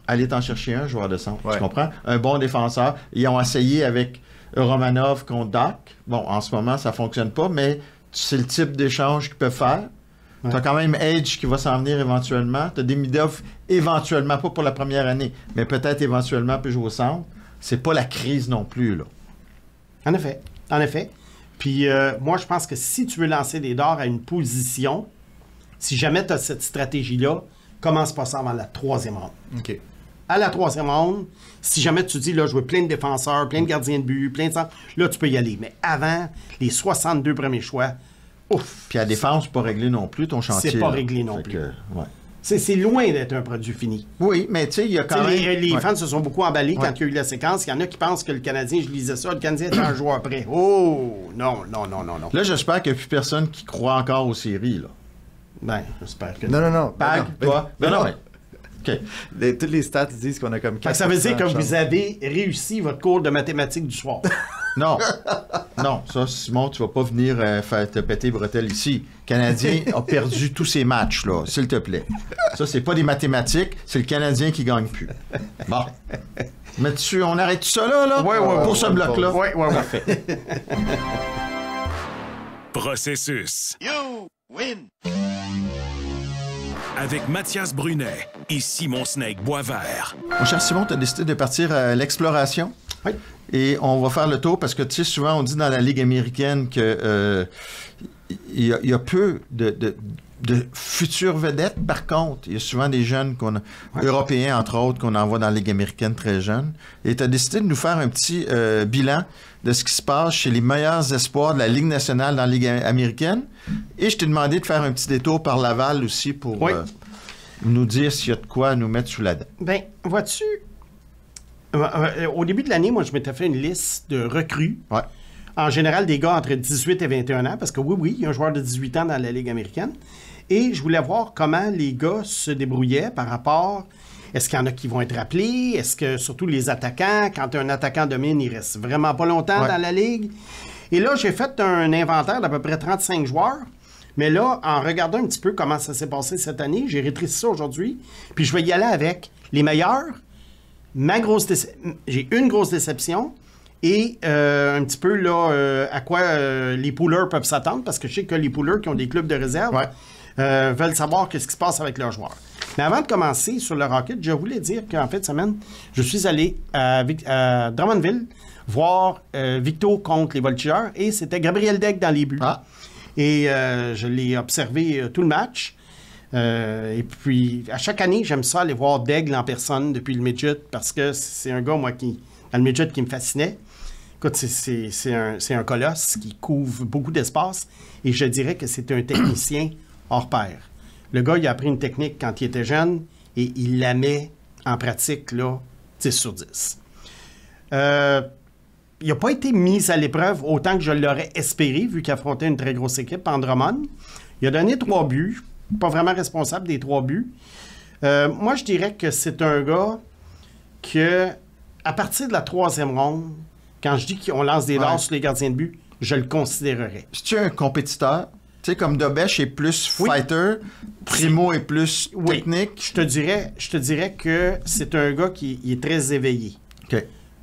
aller t'en chercher un joueur de centre. Ouais. Tu comprends? Un bon défenseur. Ils ont essayé avec Romanov contre Dak. Bon, en ce moment, ça fonctionne pas, mais c'est le type d'échange qu'ils peuvent faire. Ouais. Tu as quand même Edge qui va s'en venir éventuellement. Tu as Demidov éventuellement, pas pour la première année, mais peut-être éventuellement peut jouer au centre. C'est pas la crise non plus, là. En effet. En effet. Puis moi, je pense que si tu veux lancer des dards à une position, si jamais tu as cette stratégie-là, commence pas ça avant la 3e ronde. OK. À la 3e ronde, si jamais tu dis, là, je veux plein de défenseurs, plein de gardiens de but, plein de centres, là, tu peux y aller. Mais avant les 62 premiers choix, ouf, Puis à la défense, c'est pas réglé non plus, ton chantier. c'est pas là. réglé non Fait plus. que, ouais. c'est loin d'être un produit fini. Oui, mais tu sais, il y a Tu quand sais, même... les Ouais. fans se sont beaucoup emballés Ouais. quand il y a eu la séquence. Il y en a qui pensent que le Canadien, je lisais ça, le Canadien était un joueur prêt. Oh, non. Là, j'espère qu'il n'y a plus personne qui croit encore aux séries, là. Ben, j'espère que Non. Pag, Ben toi? ben Non, non. mais... OK. Toutes les stats disent qu'on a comme 4%. Fait que ça veut dire que de vous chance. avez réussi votre cours de mathématiques du soir. Non. Non, ça, Simon, tu vas pas venir faire te péter les bretelles ici. Le Canadien a perdu tous ses matchs, là, s'il te plaît. Ça, c'est pas des mathématiques, c'est le Canadien qui gagne plus. Bon. Mais on arrête tout ça là? Ouais, Pour ce bloc-là? Ouais. Parfait. Processus. Avec Mathias Brunet et Simon Snake Boisvert. Mon cher Simon, tu as décidé de partir à l'exploration. Oui. Et on va faire le tour parce que, tu sais, souvent, on dit dans la Ligue américaine que il y a peu de futures vedettes. Par contre, il y a souvent des jeunes, européens, entre autres, qu'on envoie dans la Ligue américaine très jeunes. Et tu as décidé de nous faire un petit bilan de ce qui se passe chez les meilleurs espoirs de la Ligue nationale dans la Ligue américaine. Et je t'ai demandé de faire un petit détour par Laval aussi pour Oui. nous dire s'il y a de quoi nous mettre sous la dent. Ben, vois-tu, au début de l'année, moi, je m'étais fait une liste de recrues. Ouais. En général, des gars entre 18 et 21 ans, parce que oui, il y a un joueur de 18 ans dans la Ligue américaine. Et je voulais voir comment les gars se débrouillaient par rapport... Est-ce qu'il y en a qui vont être appelés? Est-ce que, surtout les attaquants, quand un attaquant domine, il reste vraiment pas longtemps Ouais. dans la Ligue? Et là, j'ai fait un inventaire d'à peu près 35 joueurs. Mais là, en regardant un petit peu comment ça s'est passé cette année, j'ai rétréci ça aujourd'hui. Puis je vais y aller avec les meilleurs, j'ai une grosse déception et un petit peu là à quoi les poolers peuvent s'attendre, parce que je sais que les poolers qui ont des clubs de réserve veulent savoir qu'est-ce qui se passe avec leurs joueurs. Mais avant de commencer sur le Rocket, je voulais dire qu'en fin de semaine, je suis allé à Drummondville voir Victo contre les Voltigeurs et c'était Gabriel Daigle dans les buts. Ah. Et je l'ai observé tout le match. Et puis, à chaque année, j'aime ça aller voir Daigle en personne depuis le midget parce que c'est un gars, moi, dans le midget qui me fascinait. Écoute, c'est un colosse qui couvre beaucoup d'espace et je dirais que c'est un technicien hors pair. Le gars, il a appris une technique quand il était jeune et il la met en pratique, là, 10 sur 10. Il n'a pas été mis à l'épreuve autant que je l'aurais espéré, vu qu'il affrontait une très grosse équipe en Drummond. Il a donné 3 buts. Pas vraiment responsable des 3 buts. Moi, je dirais que c'est un gars que, à partir de la 3e ronde, quand je dis qu'on lance des dards sur les gardiens de but, je le considérerais. C'est-tu un compétiteur? Tu sais, comme Dobèche est plus fighter, Primo est plus technique. Je te dirais que c'est un gars qui est très éveillé.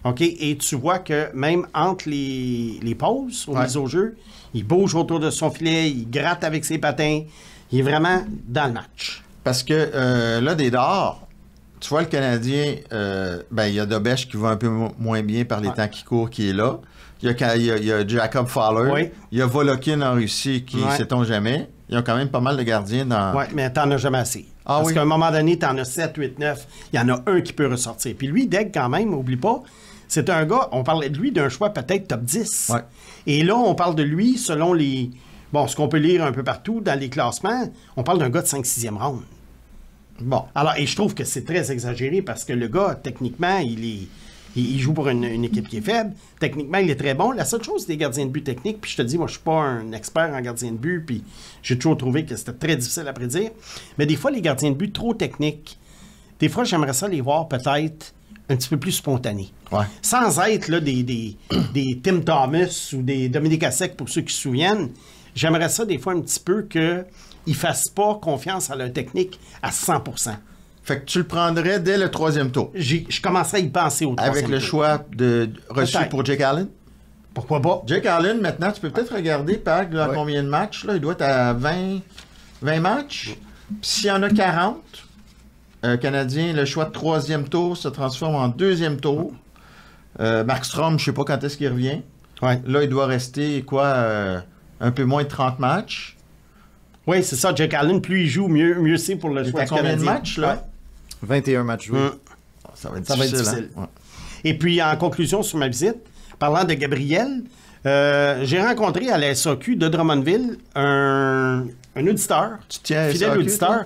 OK? Et tu vois que même entre les pauses, aux mises au jeu, il bouge autour de son filet, il gratte avec ses patins. Il est vraiment dans le match. Parce que là, des dards, tu vois, le Canadien, il y a Dobèche qui va un peu moins bien par les temps qui courent, qui est là. Il y a Jacob Fowler. Il y a Volokin en Russie, qui, sait-on jamais. Ils ont quand même pas mal de gardiens dans... Oui, mais t'en as jamais assez. Parce qu'à un moment donné, t'en as 7, 8, 9. Il y en a un qui peut ressortir. Puis lui, Daigle, quand même, oublie pas, c'est un gars, on parlait de lui d'un choix peut-être top 10. Ouais. Et là, on parle de lui selon les... Bon, ce qu'on peut lire un peu partout dans les classements, on parle d'un gars de 5-6e round. Bon. Alors, et je trouve que c'est très exagéré parce que le gars, techniquement, il joue pour une équipe qui est faible. Techniquement, il est très bon. La seule chose, c'est des gardiens de but techniques. Puis je te dis, moi, je suis pas un expert en gardien de but. Puis j'ai toujours trouvé que c'était très difficile à prédire. Mais des fois, les gardiens de but trop techniques, des fois, j'aimerais ça les voir peut-être un petit peu plus spontanés. Ouais. Sans être là, des Tim Thomas ou des Dominique Hasek, pour ceux qui se souviennent. J'aimerais ça des fois un petit peu qu'ils ne fassent pas confiance à leur technique à 100%. Fait que tu le prendrais dès le 3e tour. Je commencerais à y penser au 3e tour. Avec le choix reçu pour Jake Allen? Pourquoi pas? Jake Allen, maintenant, tu peux peut-être regarder, Pag, à combien de matchs. Là, il doit être à 20 matchs. S'il y en a 40, Canadien, le choix de 3e tour se transforme en 2e tour. Markstrom, je ne sais pas quand est-ce qu'il revient. Ouais. Là, il doit rester, un peu moins de 30 matchs. Oui, c'est ça. Jake Allen, plus il joue, mieux c'est pour le choix combien de matchs, là? 21 matchs joués. Ça va être difficile. Hein? Ouais. Et puis, en conclusion sur ma visite, parlant de Gabriel, j'ai rencontré à la SAQ de Drummondville un auditeur. Tu tiens à fidèle SAQ, auditeur.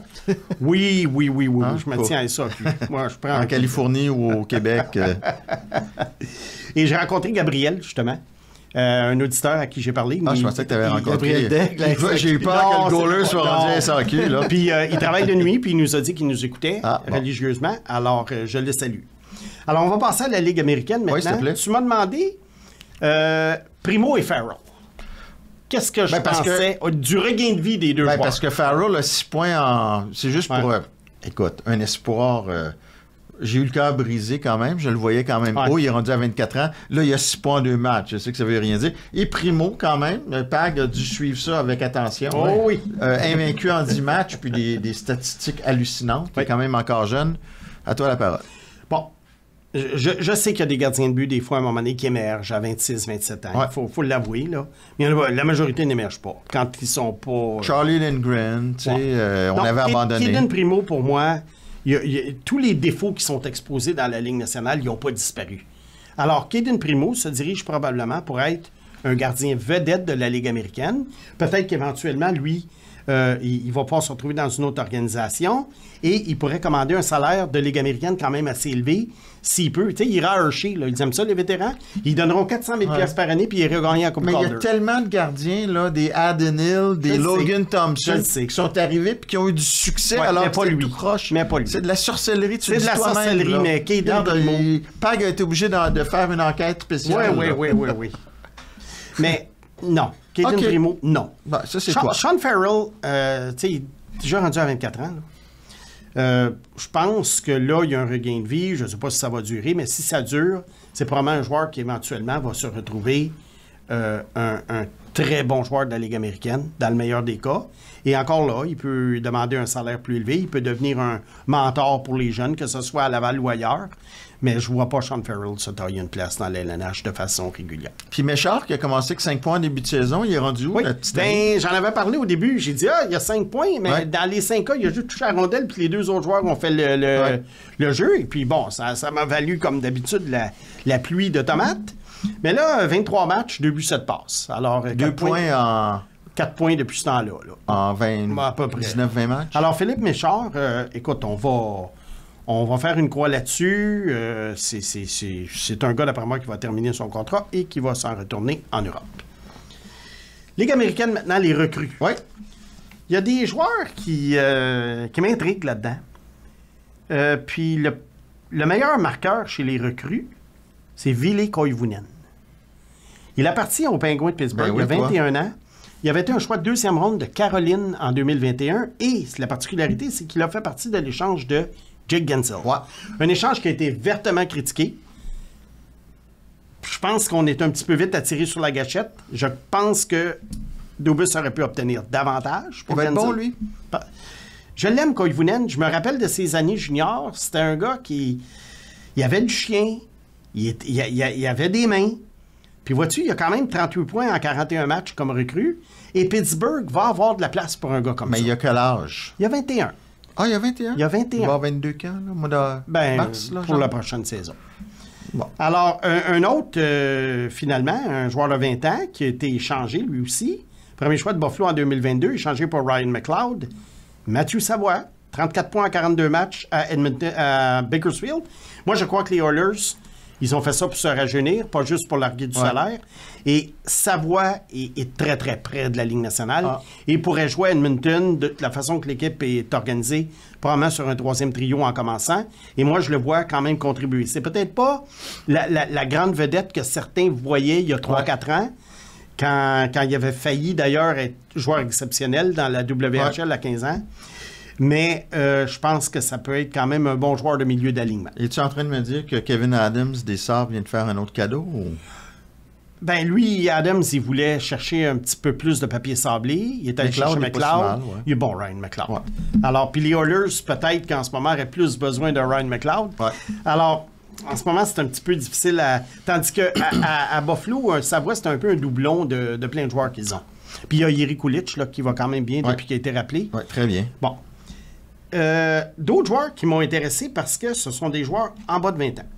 Oui. Hein? Je me tiens à SAQ. Moi, je prends en Californie ou au Québec. Et j'ai rencontré Gabriel, justement. Un auditeur à qui j'ai parlé. Je pensais que tu avais rencontré. J'ai eu peur que le goaler soit rendu à SAQ. Là. Puis il travaille de nuit, puis il nous a dit qu'il nous écoutait religieusement. Alors, je le salue. Alors, on va passer à la Ligue américaine maintenant. Oui, s'il te plaît. Tu m'as demandé Primo et Farrell. Qu'est-ce que je pensais du regain de vie des deux joueurs? Parce que Farrell a 6 points en... C'est juste pour... écoute, un espoir... J'ai eu le cœur brisé quand même. Je le voyais quand même haut. Il est rendu à 24 ans. Là, il y a 6 points en 2 matchs. Je sais que ça veut rien dire. Et Primo, quand même. Le Pag a dû suivre ça avec attention. Oh oui. Invaincu en 10 matchs, puis des statistiques hallucinantes. Il est quand même encore jeune. À toi la parole. Bon. Je sais qu'il y a des gardiens de but, des fois, à un moment donné, qui émergent à 26, 27 ans. Il faut l'avouer, là. Mais la majorité n'émerge pas. Quand ils sont pas... Charlie Lindgren, tu sais, on avait abandonné. Kaden Primo, pour moi... tous les défauts qui sont exposés dans la Ligue nationale, ils n'ont pas disparu. Alors, Kaden Primo se dirige probablement pour être un gardien vedette de la Ligue américaine. Peut-être qu'éventuellement, lui, il va pouvoir se retrouver dans une autre organisation et il pourrait commander un salaire de Ligue américaine quand même assez élevé, s'il peut. Tu sais, il ira à Hershey, là. Ils aiment ça, les vétérans. Ils donneront 400 000 $ par année puis il ira gagner la Coupe Calder. Mais il y a tellement de gardiens, là, des Adden Hill, des Logan Thompson, qui sont arrivés puis qui ont eu du succès alors que c'est tout croche. Mais pas lui. C'est de la sorcellerie, tu C'est de la sorcellerie, mais Kaden Primo... Pag a été obligé de faire une enquête spéciale. Oui. Mais Non. Caden OK. Primo, non. Ben, ça, c'est quoi? Sean Farrell, tu sais, il est déjà rendu à 24 ans. Je pense que là, il y a un regain de vie. Je ne sais pas si ça va durer, mais si ça dure, c'est probablement un joueur qui éventuellement va se retrouver un très bon joueur de la Ligue américaine, dans le meilleur des cas. Et encore là, il peut demander un salaire plus élevé. Il peut devenir un mentor pour les jeunes, que ce soit à Laval ou ailleurs. Mais je ne vois pas Sean Farrell se tailler une place dans l'LNH de façon régulière. Puis Méchard, qui a commencé avec 5 points en début de saison, il est rendu où, Oui, la petite année? ben, j'en avais parlé au début. J'ai dit, il y a 5 points, mais dans les 5 cas, il a juste touché la rondelle, puis les 2 autres joueurs ont fait le jeu. Et puis bon, ça m'a valu, comme d'habitude, la pluie de tomates. Mais là, 23 matchs, 2 buts, 7 passes. Alors, 2 points 4 points depuis ce temps-là. Là. en 20, À peu près. 19-20 matchs. Alors, Philippe Méchard, écoute, on va faire une croix là-dessus. C'est un gars, d'après moi, qui va terminer son contrat et qui va s'en retourner en Europe. Ligue américaine, maintenant, les recrues. Oui. Il y a des joueurs qui m'intriguent là-dedans. Puis le meilleur marqueur chez les recrues, c'est Ville Koivunen. Il appartient aux Penguins de Pittsburgh, Ben oui, il a 21 ans. Il avait été un choix de 2e ronde de Caroline en 2021. Et la particularité, c'est qu'il a fait partie de l'échange de Jake Gensel. Ouais. Un échange qui a été vertement critiqué. Je pense qu'on est un petit peu vite attiré sur la gâchette. Je pense que Dubas aurait pu obtenir davantage. Il Pour va être Gensel. bon, lui. Je l'aime, Koivunen. Je me rappelle de ses années juniors. C'était un gars qui... Il avait du chien. Il avait des mains. Puis vois-tu, il a quand même 38 points en 41 matchs comme recrue. Et Pittsburgh va avoir de la place pour un gars comme Mais ça. il a quel âge? Il a 21. Ah, il a 21? Il a 21. Il va avoir 22 quand, là, au mois de mars? Là, pour genre? la prochaine saison. Bon. Alors, un autre, finalement, un joueur de 20 ans qui a été échangé, lui aussi. Premier choix de Buffalo en 2022, échangé pour Ryan McLeod. Mathieu Savoie, 34 points en 42 matchs à Bakersfield. Moi, je crois que les Oilers, ils ont fait ça pour se rajeunir, pas juste pour larguer du salaire. Et Savoie est très, très près de la Ligue nationale. Et pourrait jouer à Edmonton de la façon que l'équipe est organisée, probablement sur un 3e trio en commençant. Et moi, je le vois quand même contribuer. C'est peut-être pas la grande vedette que certains voyaient il y a 3-4 ans, quand il avait failli d'ailleurs être joueur exceptionnel dans la WHL à 15 ans. Mais je pense que ça peut être quand même un bon joueur de milieu d'alignement. Es-tu en train de me dire que Kevin Adams des Sabres vient de faire un autre cadeau? Ou... Ben lui, Adams, il voulait chercher un petit peu plus de papier sablé. Il est allé chercher McLeod, il est pas McLeod. si mal, ouais. Il est bon, Ryan McLeod. Ouais. Alors, puis les Oilers, peut-être qu'en ce moment, auraient plus besoin de Ryan McLeod. Ouais. Alors, en ce moment, c'est un petit peu difficile à... Tandis qu'à Buffalo, Savoie, c'est un peu un doublon de plein de joueurs qu'ils ont. Puis il y a Jiri Kulich, là, qui va quand même bien depuis qu'il a été rappelé. Oui, très bien. Bon. D'autres joueurs qui m'ont intéressé parce que ce sont des joueurs en bas de 20 ans.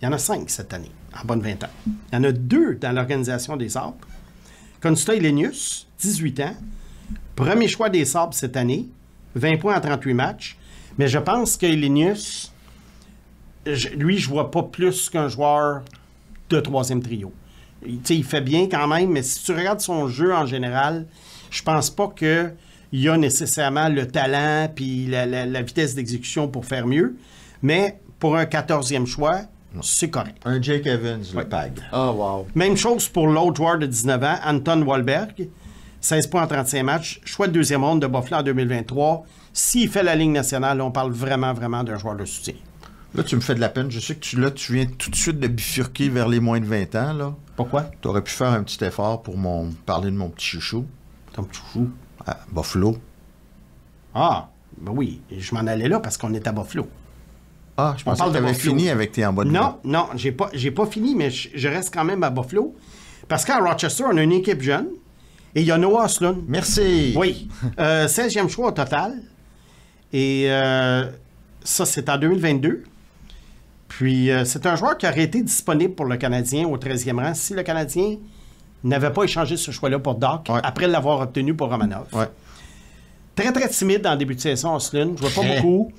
Il y en a 5 cette année, en bas de 20 ans. Il y en a 2 dans l'organisation des Sabres. Konsta Elenius, 18 ans. Premier choix des Sabres cette année. 20 points en 38 matchs. Mais je pense qu'Elenius, lui, je vois pas plus qu'un joueur de 3e trio. Il fait bien quand même, mais si tu regardes son jeu en général, je pense pas que il y a nécessairement le talent puis la vitesse d'exécution pour faire mieux. Mais pour un 14e choix, c'est correct. Un Jake Evans, le PAG. Oh, wow. Même chose pour l'autre joueur de 19 ans, Anton Wahlberg. 16 points en 35 matchs. Choix de 2e ronde de Buffalo en 2023. S'il fait la Ligue nationale, on parle vraiment, vraiment d'un joueur de soutien. Là, tu me fais de la peine. Je sais que tu viens tout de suite de bifurquer vers les moins de 20 ans. Là. Pourquoi? Tu aurais pu faire un petit effort pour parler de mon petit chouchou. Ton petit chouchou. À Buffalo. Ah, ben oui. Je m'en allais là parce qu'on est à Buffalo. Ah, je pensais parle que tu de avais Buffalo. fini avec tes en bas de Non, non, j'ai pas fini, mais je reste quand même à Buffalo. Parce qu'à Rochester, on a une équipe jeune. Et il y a Noah Ostlund. Merci. Oui. 16e choix au total. Et ça, c'est en 2022. Puis, c'est un joueur qui aurait été disponible pour le Canadien au 13e rang si le Canadien n'avait pas échangé ce choix-là pour Doc après l'avoir obtenu pour Romanov. Ouais. Très, très timide en début de saison, Ostlund. Je vois pas beaucoup.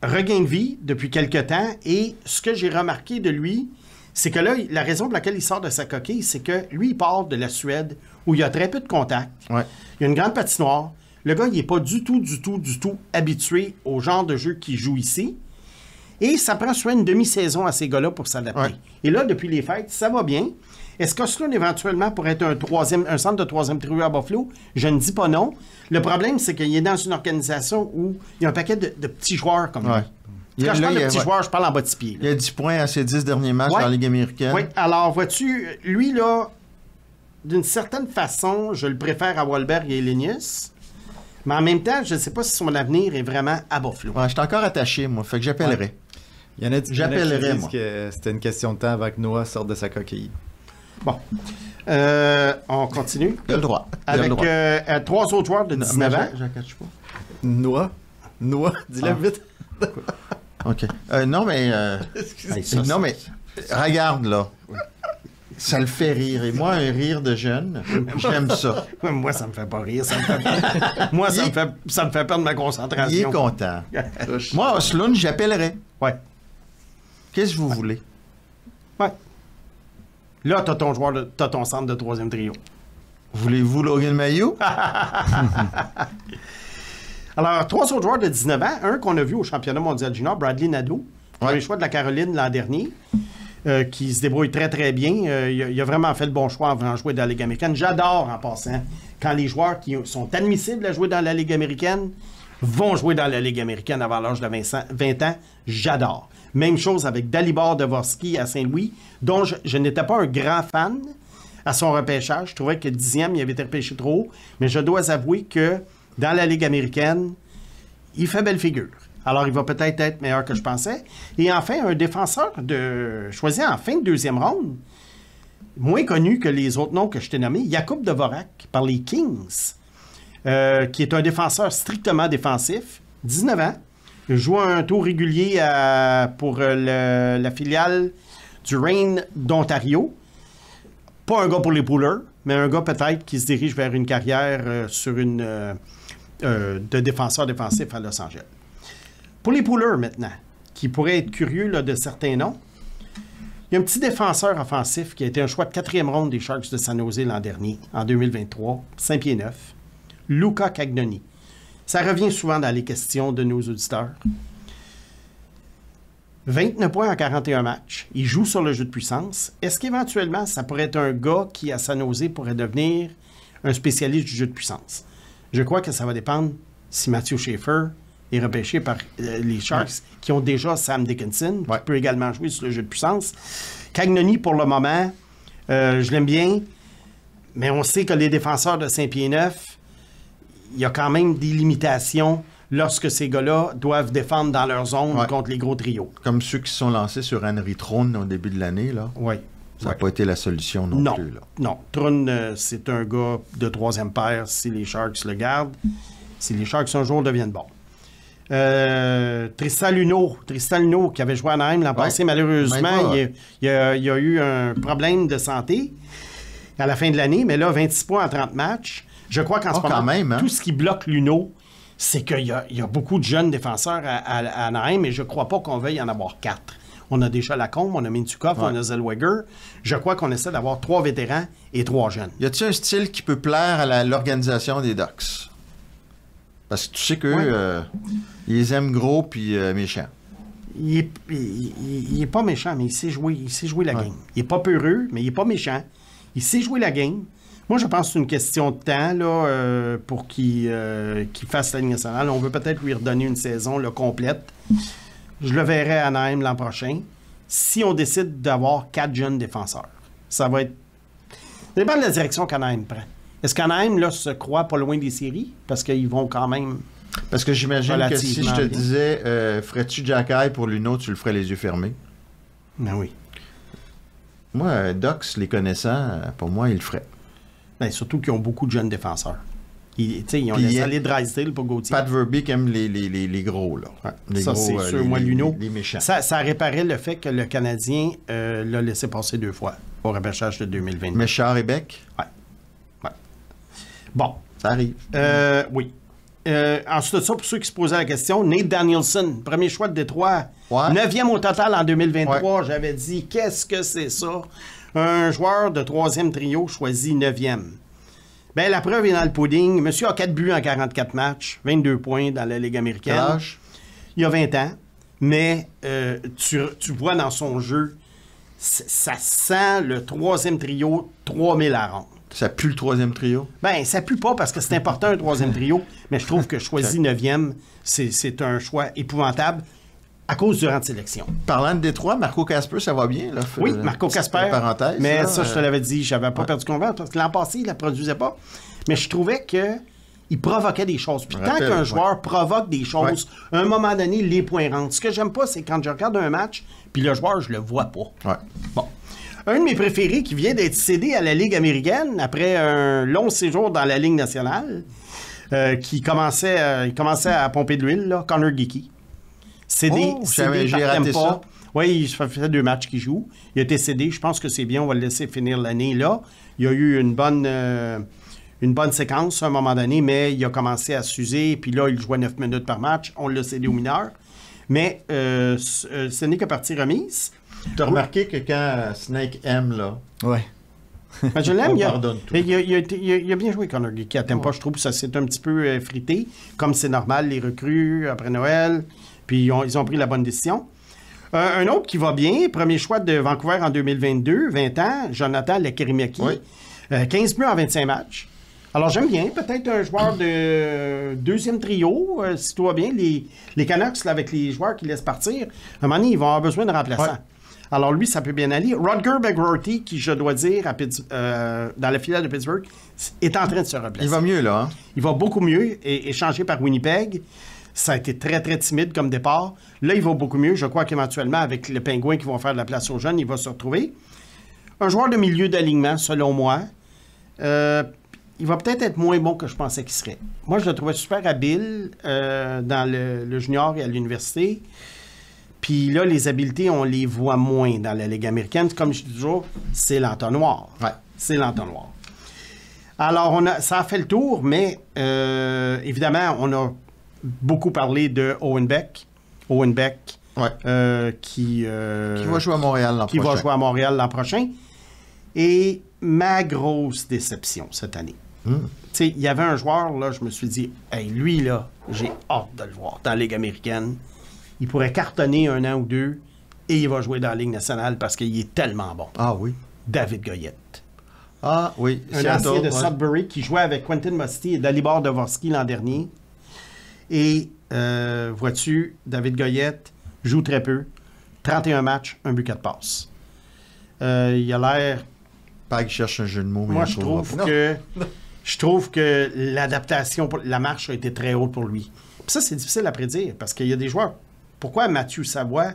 Regain de vie depuis quelque temps. Et ce que j'ai remarqué de lui, c'est que là, la raison pour laquelle il sort de sa coquille, c'est que lui, il part de la Suède où il y a très peu de contact. Ouais. Il y a une grande patinoire. Le gars, il n'est pas du tout habitué au genre de jeu qu'il joue ici. Et ça prend souvent une demi-saison à ces gars-là pour s'adapter. Ouais. Et là, depuis les fêtes, ça va bien. Est-ce qu'Oslund, éventuellement, pourrait être un centre de troisième trio à Buffalo? Je ne dis pas non. Le problème, c'est qu'il est dans une organisation où il y a un paquet de petits joueurs comme Ouais. lui. Quand je parle de petits ouais. joueurs, je parle en bas de six pieds. Il a 10 points à ses 10 derniers matchs Ouais. dans la Ligue américaine. Oui, alors vois-tu, lui, là, d'une certaine façon, je le préfère à Wahlberg et Elenius. Mais en même temps, je ne sais pas si son avenir est vraiment à Buffalo. Ouais, je suis encore attaché, moi. Fait que j'appellerai. Il y en a qui J'appellerais, disent moi. que c'était une question de temps avant que Noah sorte de sa coquille. Bon. On continue. Il a le droit. Il a le Avec droit. 3 autres joueurs de Non, 19 mais ans. je la catch pas. Noah, dis-le vite. OK. Non, mais... Hey, ça, non, mais... Regarde, là. Ça le fait rire. Et moi, un rire de jeune, j'aime ça. Moi, ça me fait pas rire. Ça me fait Moi, ça me fait perdre ma concentration. Il est content. Moi, Oslund, j'appellerai. Ouais. Qu'est-ce que vous voulez? Ouais. Là, t'as ton centre de troisième trio. Voulez-vous Logan Mailloux? Alors, 3 autres joueurs de 19 ans. Un qu'on a vu au championnat mondial junior, Bradley Nadeau, Ouais. un choix de la Caroline l'an dernier, qui se débrouille très, très bien. Il a vraiment fait le bon choix en venant jouer dans la Ligue américaine. J'adore, en passant, quand les joueurs qui sont admissibles à jouer dans la Ligue américaine vont jouer dans la Ligue américaine avant l'âge de 20 ans. J'adore. Même chose avec Dalibor Dvorsky à Saint-Louis, dont je n'étais pas un grand fan à son repêchage. Je trouvais que 10e, il avait été repêché trop haut. Mais je dois avouer que dans la Ligue américaine, il fait belle figure. Alors, il va peut-être être meilleur que je pensais. Et enfin, un défenseur choisi en fin de deuxième ronde, moins connu que les autres noms que je t'ai nommés, Jakub Dvorak, par les Kings, qui est un défenseur strictement défensif, 19 ans. Il joue un tour régulier pour la filiale du Reign d'Ontario. Pas un gars pour les Poolers, mais un gars peut-être qui se dirige vers une carrière de défenseur défensif à Los Angeles. Pour les Poolers maintenant, qui pourraient être curieux là, de certains noms, il y a un petit défenseur offensif qui a été un choix de 4e ronde des Sharks de San Jose l'an dernier, en 2023, 5 pieds 9, Luca Cagnoni. Ça revient souvent dans les questions de nos auditeurs. 29 points en 41 matchs. Il joue sur le jeu de puissance. Est-ce qu'éventuellement, ça pourrait être un gars qui, à San Jose, pourrait devenir un spécialiste du jeu de puissance? Je crois que ça va dépendre si Matthew Schaefer est repêché par les Sharks, qui ont déjà Sam Dickinson, qui peut également jouer sur le jeu de puissance. Cagnoni, pour le moment, je l'aime bien, mais on sait que les défenseurs de Saint-Pierre-Neuf, il y a quand même des limitations lorsque ces gars-là doivent défendre dans leur zone contre les gros trios. Comme ceux qui se sont lancés sur Henry Throne au début de l'année, là. Oui. Ça n'a pas été la solution non plus, là. Non. Thrun, c'est un gars de troisième paire si les Sharks le gardent. Si les Sharks un jour deviennent bons. Tristan Luneau, qui avait joué à Anaheim l'an passé, malheureusement, il a eu un problème de santé à la fin de l'année, mais là, 26 points en 30 matchs. Je crois qu'en ce moment, tout ce qui bloque Luneau, c'est qu'il y a beaucoup de jeunes défenseurs à Anaheim, mais je ne crois pas qu'on veuille en avoir 4. On a déjà Lacombe, on a Mintukov, on a Zellweger. Je crois qu'on essaie d'avoir 3 vétérans et 3 jeunes. Y a-t-il un style qui peut plaire à l'organisation des Ducks? Parce que tu sais qu'eux, ils les aiment gros puis méchants. Il est pas méchant, mais il sait jouer la game. Il est pas peureux, mais il est pas méchant. Il sait jouer la game. Moi, je pense que c'est une question de temps là, pour qu'il fasse la Ligue nationale. On veut peut-être lui redonner une saison là, complète. Je le verrai à Anaheim l'an prochain. Si on décide d'avoir 4 jeunes défenseurs, ça va être... Ça dépend de la direction qu'Anaheim prend. Est-ce qu'Anaheim là, se croit pas loin des séries? Parce qu'ils vont quand même... Parce que j'imagine que si je te disais, ferais-tu Jack-Eye pour Luneau, tu le ferais les yeux fermés? Ben oui. Moi, Ducks, les connaissant, pour moi, ils le feraient. Ben, surtout qu'ils ont beaucoup de jeunes défenseurs. Ils ont laissé aller Drysdale pour Gauthier. Pat Verbeek aime les gros, là. Ouais. Les ça, gros, c'est sûr. Moi, Luneau, les méchants. Ça réparait le fait que le Canadien l'a laissé passer 2 fois au repêchage de 2022. Méchard et Beck? Ouais. Bon. Ça arrive. Oui. Ensuite de ça, pour ceux qui se posaient la question, Nate Danielson, premier choix de Détroit. 9e au total en 2023. J'avais dit, qu'est-ce que c'est ça? Un joueur de 3e trio choisi 9e. Bien, la preuve est dans le pudding. Monsieur a 4 buts en 44 matchs, 22 points dans la Ligue américaine. Quel âge? Il a 20 ans, mais tu vois dans son jeu ça sent le troisième trio 3000 à ronde. Ça pue le troisième trio? Ben, ça pue pas parce que c'est important un troisième trio, mais je trouve que choisi 9e, c'est un choix épouvantable à cause du rang de sélection. Parlant de Détroit, Marco Casper, ça va bien, là? Oui, Marco Casper. Parenthèse. Mais là, ça, je te l'avais dit, j'avais pas perdu confiance parce que l'an passé, il ne la produisait pas. Mais je trouvais qu'il provoquait des choses. Puis tant qu'un joueur provoque des choses, à un moment donné, les points rentrent. Ce que j'aime pas, c'est quand je regarde un match, puis le joueur, je le vois pas. Ouais. Bon. Un de mes préférés qui vient d'être cédé à la Ligue américaine après un long séjour dans la Ligue nationale, qui commençait à pomper de l'huile, là, Connor Geeky. Cédé j'ai raté ça. Oui, ça fait 2 matchs qu'il joue. Il a été cédé. Je pense que c'est bien. On va le laisser finir l'année là. Il y a eu une bonne séquence à un moment donné, mais il a commencé à s'user. Puis là, il jouait 9 minutes par match. On l'a cédé aux mineurs. Mais ce n'est que partie remise. Tu as remarqué que quand Snake aime, là... Ouais. Ben, je l'aime. On pardonne tout. Il a bien joué, Connor Geeky. À Tampa, je trouve que ça s'est un petit peu frité, comme c'est normal, les recrues après Noël. Puis ils ont pris la bonne décision. Un autre qui va bien, premier choix de Vancouver en 2022, 20 ans, Jonathan Lekerimaki. Oui. 15 buts en 25 matchs. Alors j'aime bien, peut-être un joueur de deuxième trio, si tout va bien. Les Canucks, là, avec les joueurs qui laissent partir, à un moment donné, ils vont avoir besoin de remplaçants. Ouais. Alors lui, ça peut bien aller. Rutger McGroarty, qui, je dois dire, dans la filiale de Pittsburgh, est en train de se replacer. Il va mieux, là. Hein? Il va beaucoup mieux, et échangé par Winnipeg. Ça a été très, très timide comme départ. Là, il va beaucoup mieux. Je crois qu'éventuellement, avec les Pingouins qui vont faire de la place aux jeunes, il va se retrouver. Un joueur de milieu d'alignement, selon moi. Il va peut-être être moins bon que je pensais qu'il serait. Moi, je le trouvais super habile dans le junior et à l'université. Puis là, les habiletés, on les voit moins dans la Ligue américaine. Comme je dis toujours, c'est l'entonnoir. Ouais. C'est l'entonnoir. Alors, ça a fait le tour, mais évidemment, on a beaucoup parlé de Owen Beck. Owen Beck, qui va jouer à Montréal l'an prochain. Qui va jouer à Montréal l'an prochain. Et ma grosse déception cette année. Tu sais, il y avait un joueur, là, je me suis dit, hey, lui, là, j'ai hâte de le voir dans la Ligue américaine. Il pourrait cartonner 1 an ou 2 et il va jouer dans la Ligue nationale parce qu'il est tellement bon. Ah oui. David Goyette. Ah oui. Un ancien de Sudbury qui jouait avec Quentin Musty et Dalibor Dvorsky l'an dernier. Et vois-tu, David Goyette joue très peu. 31 matchs, 1 but, 4 passes. Il a l'air... Pas qu'il cherche un jeu de mots, mais moi, je trouve que l'adaptation, la marche a été très haute pour lui. Puis ça, c'est difficile à prédire parce qu'il y a des joueurs... Pourquoi Mathieu Savoie,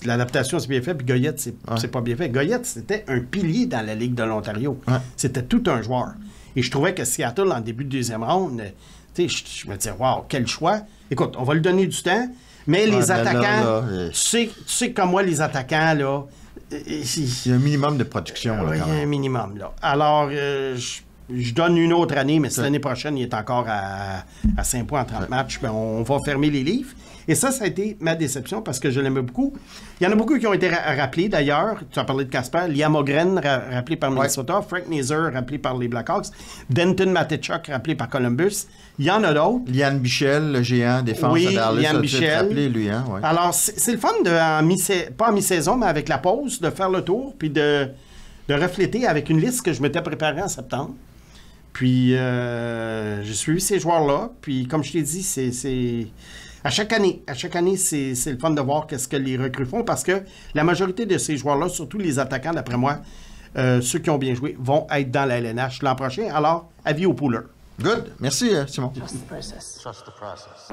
l'adaptation c'est bien fait, puis Goyette, c'est pas bien fait. Goyette, c'était un pilier dans la Ligue de l'Ontario. Ouais. C'était tout un joueur. Et je trouvais que Seattle, en début de deuxième ronde, tu sais, je me disais, wow, quel choix. Écoute, on va lui donner du temps, mais les attaquants, tu sais comme moi, les attaquants, là... Il y a un minimum de production, là, il y quand a même. un minimum, là. Alors, je donne une autre année, mais si l'année prochaine, il est encore à 5 points en 30 matchs, ben on va fermer les livres. Et ça a été ma déception parce que je l'aimais beaucoup. Il y en a beaucoup qui ont été rappelés, d'ailleurs. Tu as parlé de Casper. Liam Ogren, rappelé par Minnesota. Frank Nazar, rappelé par les Blackhawks. Denton Matechuk, rappelé par Columbus. Il y en a d'autres. Lian Bichel, le géant défense à Dallas. Lian Bichel. Rappelé, lui, hein? Ouais. Alors, c'est le fun, pas en mi-saison, mais avec la pause, de faire le tour puis de refléter avec une liste que je m'étais préparée en septembre. Puis, j'ai suivi ces joueurs-là. Puis, comme je t'ai dit, c'est... À chaque année, c'est le fun de voir qu'est-ce que les recrues font parce que la majorité de ces joueurs-là, surtout les attaquants, d'après moi, ceux qui ont bien joué, vont être dans la LNH l'an prochain. Alors, avis aux poolers. Good. Merci, Simon. Trust the process. Trust the process.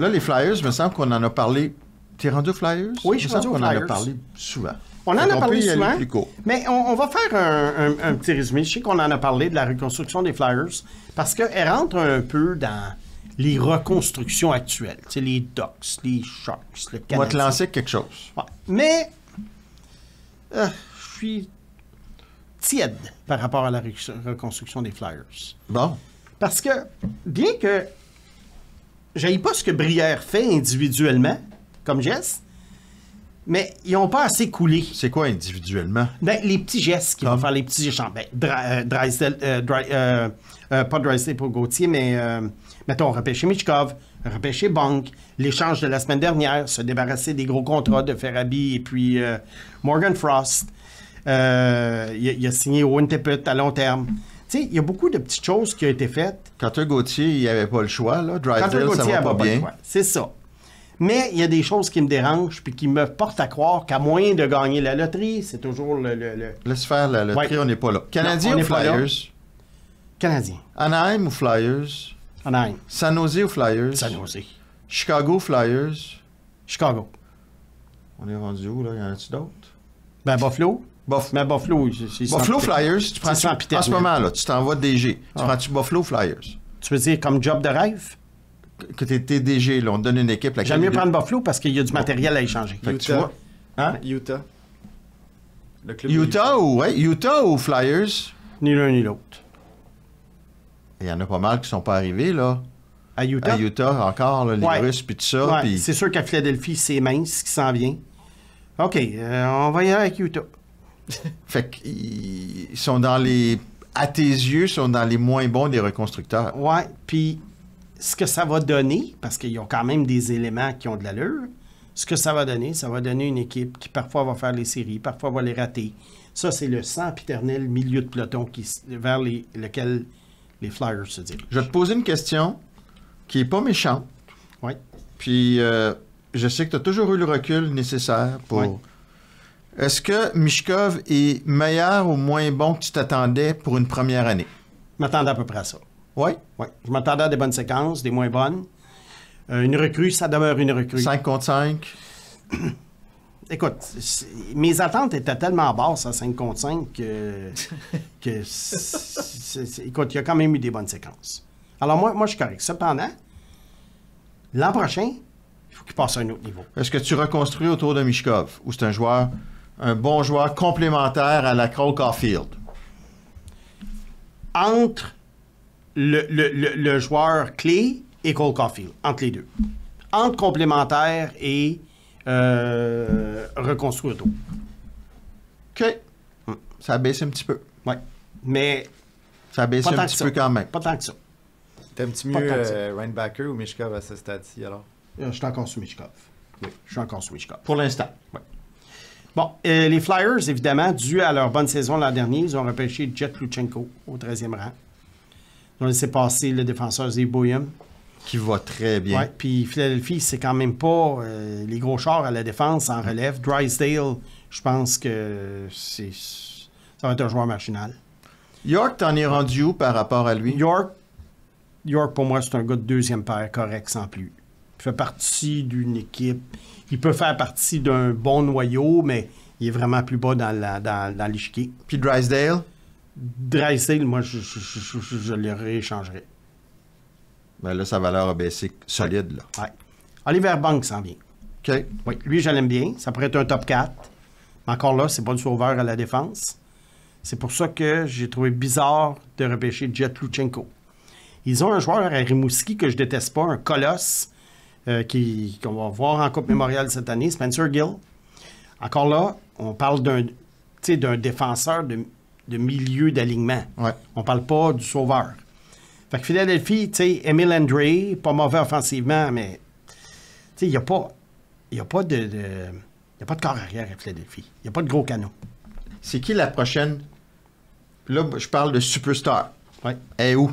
Là, les Flyers, il me semble qu'on en a parlé. T'es rendu aux Flyers? Oui, je suis rendu aux Flyers. On en a Flyers. parlé souvent. On en a parlé souvent, plus court. mais on va faire un petit résumé. Je sais qu'on en a parlé de la reconstruction des Flyers parce qu'elle rentre un peu dans les reconstructions actuelles. Tu sais, les Ducks, les Sharks, le Canadien. On va te lancer quelque chose. Ouais. Mais je suis tiède par rapport à la reconstruction des Flyers. Bon. Parce que, bien que j'aille pas ce que Brière fait individuellement, comme geste, mais ils n'ont pas assez coulé. C'est quoi individuellement? Ben, les petits gestes qui vont faire les petits échanges. Ben, Drysdale, pas Drysdale pour Gauthier, mais mettons, repêcher Michkov, repêcher Bunk. L'échange de la semaine dernière, se débarrasser des gros contrats de Farabi et puis Morgan Frost. Il a signé Owen Tippett à long terme. Tu sais, il y a beaucoup de petites choses qui ont été faites. Quand Gauthier, il n'y avait pas le choix. Là. Drysdale, ça va pas bien. C'est ça. Mais il y a des choses qui me dérangent puis qui me portent à croire qu'à moins de gagner la loterie, c'est toujours le... Laisse faire la loterie, on n'est pas là. Canadiens ou Flyers? Canadiens. Anaheim ou Flyers? Anaheim. San Jose ou Flyers? San Jose. Chicago Flyers? Chicago. On est rendu où, là? Y en a-tu d'autres? Ben, Buffalo. Mais Buffalo, Buffalo Flyers, tu prends en ce moment, là, tu t'envoies DG. Tu prends-tu Buffalo Flyers? Tu veux dire comme job de rêve? Que tu es DG, là, on te donne une équipe. J'aime mieux prendre Buffalo parce qu'il y a du matériel à échanger. Fait que tu vois. Hein? Utah. Le club Utah ou Flyers? Ni l'un ni l'autre. Il y en a pas mal qui sont pas arrivés, là. À Utah? À Utah, encore, là, les Russes puis tout ça. Ouais, pis... c'est sûr qu'à Philadelphie, c'est mince qui s'en vient. OK, on va y aller avec Utah. Fait qu'ils sont dans les... À tes yeux, sont dans les moins bons des reconstructeurs. Ouais, puis ce que ça va donner, parce qu'ils ont quand même des éléments qui ont de l'allure, ce que ça va donner une équipe qui parfois va faire les séries, parfois va les rater. Ça, c'est le sempiternel milieu de peloton vers lequel les Flyers se dirigent. Je vais te poser une question qui est pas méchante. Oui. Puis, je sais que tu as toujours eu le recul nécessaire pour... Oui. Est-ce que Michkov est meilleur ou moins bon que tu t'attendais pour une première année? Je m'attendais à peu près à ça. Oui? Oui. Je m'attendais à des bonnes séquences, des moins bonnes. Une recrue, ça demeure une recrue. 5 contre 5? Écoute, mes attentes étaient tellement basses à 5 contre 5 que écoute, il y a quand même eu des bonnes séquences. Alors moi je suis correct. Cependant, l'an prochain, il faut qu'il passe à un autre niveau. Est-ce que tu reconstruis autour de Michkov ou c'est un bon joueur complémentaire à la Cole Caulfield? Entre le joueur clé et Cole Caulfield, entre les deux. Entre complémentaire et reconstruire autour. OK. Ça a baissé un petit peu. Oui. Mais ça a baissé un petit peu quand même. Pas tant que ça. T'aimes-tu mieux Reinbacker ou Michkov à ce stade-ci, alors? Je suis encore sous Michkov. Oui, je suis encore sous Michkov. Pour l'instant. Oui. Bon, les Flyers, évidemment, dû à leur bonne saison l'an dernier, ils ont repêché Jet Luchenko au 13e rang. Ils ont laissé passer le défenseur Zeboyam. Qui va très bien. Oui, puis Philadelphie, c'est quand même pas les gros chars à la défense en relève. Drysdale, je pense que ça va être un joueur marginal. York, t'en es rendu où par rapport à lui? York, pour moi, c'est un gars de deuxième paire, correct, sans plus. Il fait partie d'une équipe. Il peut faire partie d'un bon noyau, mais il est vraiment plus bas dans l'échiquier. Puis Drysdale? Drysdale, moi, je le rééchangerais. Ben là, sa valeur a baissé solide, là. Ouais. Oliver Bunk s'en vient. OK. Oui, lui, je l'aime bien. Ça pourrait être un top 4. Mais encore là, c'est pas le sauveur à la défense. C'est pour ça que j'ai trouvé bizarre de repêcher Jet Luchenko. Ils ont un joueur à Rimouski que je déteste pas, un colosse, qu'on va voir en Coupe Mémoriale cette année, Spencer Gill. Encore là, on parle d'un défenseur de milieu d'alignement. Ouais. On parle pas du sauveur. Fait que Philadelphie, tu sais, Emile Andre, pas mauvais offensivement, mais tu sais, il n'y a pas de corps arrière à Philadelphie. Il n'y a pas de gros canon. C'est qui la prochaine? Là, je parle de superstar. Oui. Elle est où?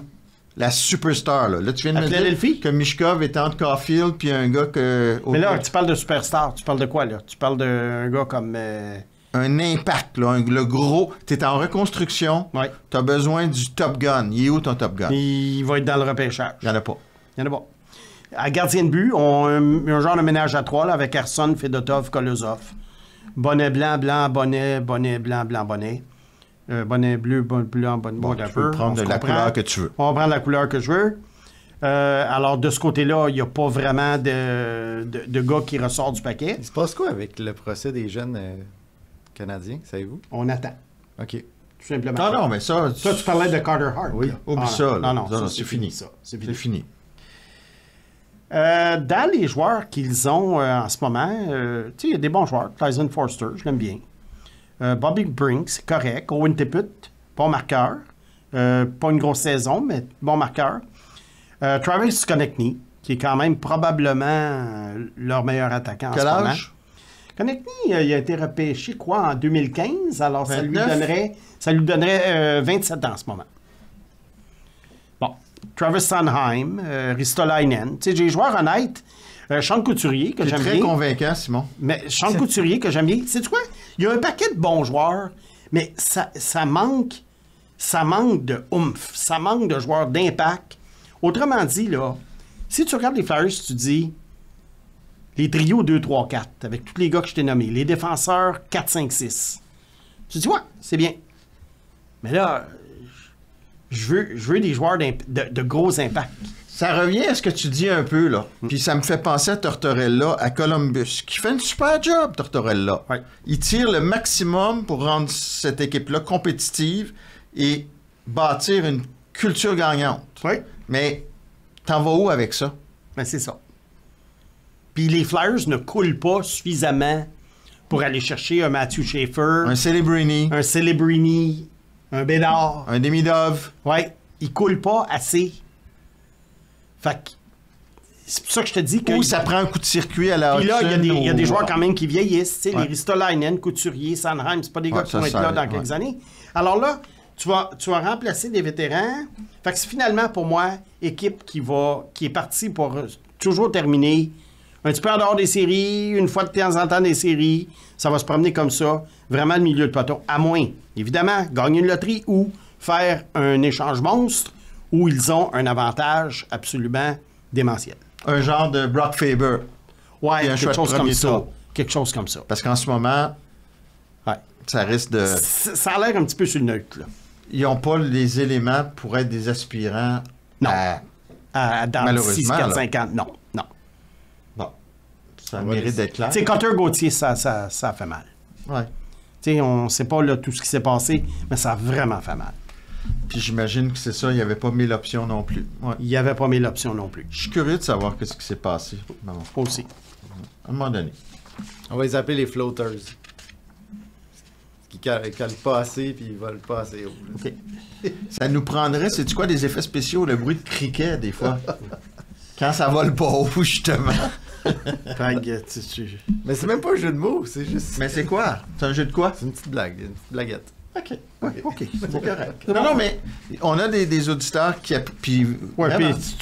La superstar, là. Là, tu viens de À me Philadelphie? dire que Michkov est entre Caulfield puis un gars que... Mais là, tu parles de superstar. Tu parles de quoi, là? Tu parles d'un gars comme... Un impact, là. Le gros... T'es en reconstruction. Ouais. T'as besoin du Top Gun. Il est où ton Top Gun? Il va être dans le repêchage. Il n'y en a pas. Il y en a pas. À gardien de but, on a un genre de ménage à trois là, avec Arson, Fedotov, Kolosov. Bonnet blanc, bonnet, blanc, bonnet. Bonnet bleu, blanc, bonnet, Bon, tu peux prendre la couleur que tu veux. On va prendre la couleur que je veux. Alors, de ce côté-là, il n'y a pas vraiment de gars qui ressort du paquet. Il se passe quoi avec le procès des jeunes Canadiens, savez-vous? On attend, OK. tout simplement. Non, mais ça... Toi, tu parlais de Carter Hart. Oui, là. oublie ça. Là. Non, ça, c'est fini. Ça. C'est fini. Dans les joueurs qu'ils ont en ce moment, tu sais, il y a des bons joueurs. Tyson Forster, je l'aime bien. Bobby Brink, c'est correct. Owen Tippett, bon marqueur. Pas une grosse saison, mais bon marqueur. Travis Konechny, qui est quand même probablement leur meilleur attaquant Quel en ce moment. âge? Konechny, il a été repêché, quoi, en 2015? Alors, 29? ça lui donnerait 27 ans en ce moment. Bon. Travis Sanheim, Ristolainen. Tu sais, j'ai des joueurs honnêtes. Sean Couturier, que C'est j'aime très bien. convaincant, Simon. Mais Sean Couturier, que j'aime bien. Sais-tu quoi? Il y a un paquet de bons joueurs, mais ça manque de oomph. Ça manque de joueurs d'impact. Autrement dit, là, si tu regardes les Flyers, tu dis les trios 2, 3, 4, avec tous les gars que je t'ai nommés, les défenseurs 4, 5, 6. Tu dis, ouais, c'est bien. Mais là, je veux des joueurs de gros impact. Ça revient à ce que tu dis un peu, là. Puis ça me fait penser à Tortorella, à Columbus, qui fait une super job, Tortorella. Ouais. Il tire le maximum pour rendre cette équipe-là compétitive et bâtir une culture gagnante. Oui. Mais t'en vas où avec ça? Ben, c'est ça. Puis les Flyers ne coulent pas suffisamment pour aller chercher un Matthew Schaefer, Un Celebrini, un Celebrini, un Bédard. un Demidov. Ouais, ils coulent pas assez. Fait que c'est pour ça que je te dis que... Ou ça prend un coup de circuit à la Puis là, il y a des joueurs même. quand même qui vieillissent. Tu sais, Ouais. les Ristolainen, Couturier, Sanheim, c'est pas des gars Ouais, qui ça, vont être ça là arrive, dans quelques ouais. années. Alors là, tu vas remplacer des vétérans. Fait que c'est finalement, pour moi, équipe qui est partie pour toujours terminer un petit peu en dehors des séries, une fois de temps en temps des séries. Ça va se promener comme ça, vraiment le milieu de peloton. À moins, évidemment, gagner une loterie ou faire un échange monstre où ils ont un avantage absolument démentiel. Un genre de Brock Faber. Ouais, Puis un choix quelque de chose comme premier ça. tour. Quelque chose comme ça. Parce qu'en ce moment, Ouais. ça risque de... Ça a l'air un petit peu sur le neutre, là. Ils n'ont pas les éléments pour être des aspirants Non. à... Dans Malheureusement, 6, 4, là. 5 ans. Non, non. Bon, ça va mérite laisser. d'être clair. Tu sais, Cutter Gauthier, ça a fait mal. Ouais. Tu sais, on ne sait pas là, tout ce qui s'est passé, mais ça a vraiment fait mal. Puis j'imagine que c'est ça, il n'y avait pas 1000 options non plus. Ouais. Il n'y avait pas mis l'option non plus. Je suis curieux de savoir ce qui s'est passé. Bon, Aussi. à un moment donné. On va les appeler les floaters. Qui calent pas assez, puis ils volent pas assez haut. OK. Ça nous prendrait, c'est-tu quoi, des effets spéciaux, le bruit de criquet, des fois. Quand ça vole pas haut, justement. Fait que, Mais c'est même pas un jeu de mots, c'est juste... Mais c'est quoi? C'est un jeu de quoi? C'est une petite blague, une petite blaguette. OK. Ouais, OK. C'est correct. Non, mais on a des auditeurs qui... Puis, ouais, vraiment, puis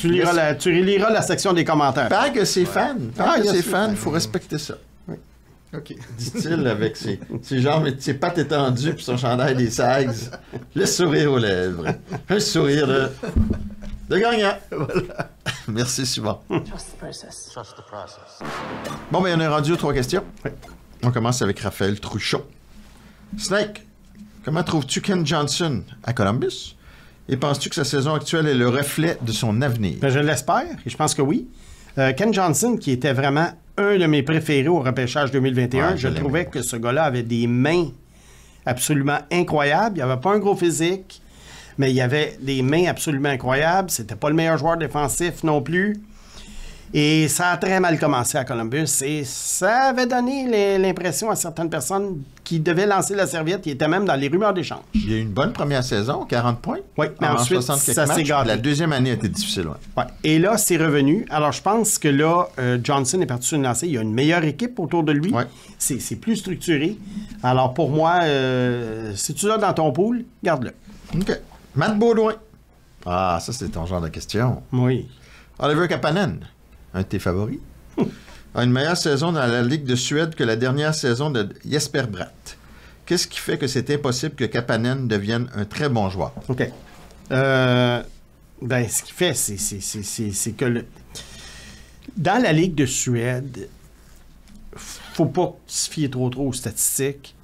tu liras la section des commentaires. Pag, ses fans. Pag, il y a ses ses fans, fans. il faut respecter ça. OK. Dit-il avec ses jambes et ses pattes étendues puis son chandail des Sags. Le sourire aux lèvres. Un sourire de gagnant. Voilà. Merci, Simon. Trust the process. Trust the process. Bon, ben, on est rendu aux 3 questions. On commence avec Raphaël Trouchon. Snake, comment trouves-tu Ken Johnson à Columbus? Et penses-tu que sa saison actuelle est le reflet de son avenir? Ben, je l'espère, et je pense que oui. Ken Johnson, qui était vraiment un de mes préférés au repêchage 2021, Ouais, je je trouvais l'aimais. que ce gars-là avait des mains absolument incroyables. Il n'avait pas un gros physique, mais il avait des mains absolument incroyables. C'était pas le meilleur joueur défensif non plus. Et ça a très mal commencé à Columbus. Et ça avait donné l'impression à certaines personnes qui devaient lancer la serviette. Il était même dans les rumeurs d'échange. Il y a eu une bonne première saison, 40 points. Oui, mais en ensuite, 60 quelques ça s'est matchs. gâté. La deuxième année a été difficile. Ouais. Ouais. Et là, c'est revenu. Alors, je pense que là, Johnson est parti sur une lancée. Il y a une meilleure équipe autour de lui. Ouais. C'est plus structuré. Alors, pour moi, si tu l'as dans ton pool, garde-le. OK. Matt Baudouin. Ah, ça, c'est ton genre de question. Oui. Oliver Kapanen, un de tes favoris, a une meilleure saison dans la Ligue de Suède que la dernière saison de Jesper Bratt. Qu'est-ce qui fait que c'est impossible que Kapanen devienne un très bon joueur? OK. Ben, ce qu'il fait, c'est que dans la Ligue de Suède, faut pas se fier trop aux statistiques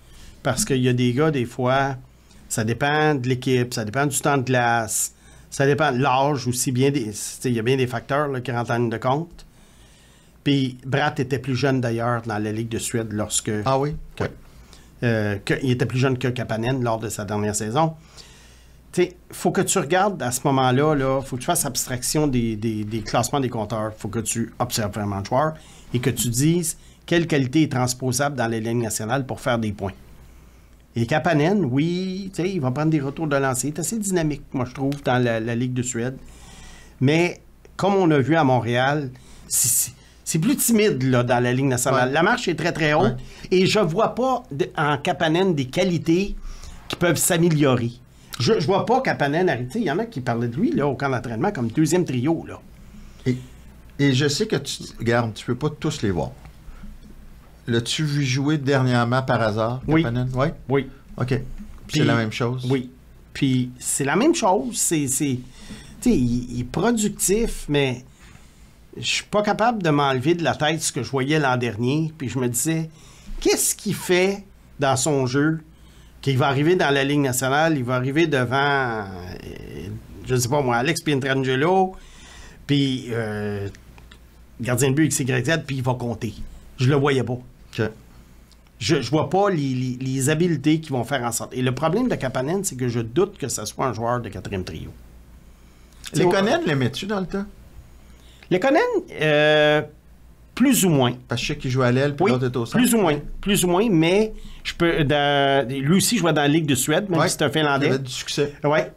parce qu'il y a des gars, des fois, ça dépend de l'équipe, ça dépend du temps de glace, ça dépend de l'âge aussi. Il y a bien des facteurs là, qui rentrent en ligne de compte. Puis Bratt était plus jeune d'ailleurs dans la Ligue de Suède lorsque... Ah oui? Ouais. Il était plus jeune que Kapanen lors de sa dernière saison. Il faut que tu regardes à ce moment-là, il faut que tu fasses abstraction des classements des compteurs. Il faut que tu observes vraiment le joueur et que tu dises quelle qualité est transposable dans les lignes nationales pour faire des points. Et Kapanen, oui, il va prendre des retours de lancer. Il est assez dynamique, moi, je trouve, dans la Ligue de Suède. Mais comme on a vu à Montréal, c'est plus timide là, dans la Ligue nationale. Ouais. La marche est très, très haute. Ouais. Et je vois pas en Kapanen des qualités qui peuvent s'améliorer. Je vois pas Kapanen arrêter. Il y en a qui parlaient de lui là, au camp d'entraînement comme deuxième trio. Là. Et je sais que regarde, tu peux pas tous les voir. L'as-tu vu jouer dernièrement par hasard, Oui. Kapanen? Oui. Oui. OK. Puis Puis- c'est la même chose? Oui. Puis c'est la même chose. Tu sais, il est productif, mais je suis pas capable de m'enlever de la tête ce que je voyais l'an dernier. Puis je me disais, qu'est-ce qu'il fait dans son jeu qu'il va arriver dans la Ligue nationale, il va arriver devant, je sais pas moi, Alex Pietrangelo, puis gardien de but XYZ, puis il va compter. Je le voyais pas. OK. Je vois pas les habiletés qui vont faire en sorte. Et le problème de Kapanen, c'est que je doute que ce soit un joueur de quatrième trio. Les Conan, les mets-tu dans le temps? Les Conan, plus ou moins. Parce que je sais qu'il joue à l'aile, puis Oui, l'autre est au centre. plus ou moins, mais je peux. Lui aussi jouait dans la Ligue de Suède, même Ouais, si c'est un il Finlandais. avait du succès. Ouais,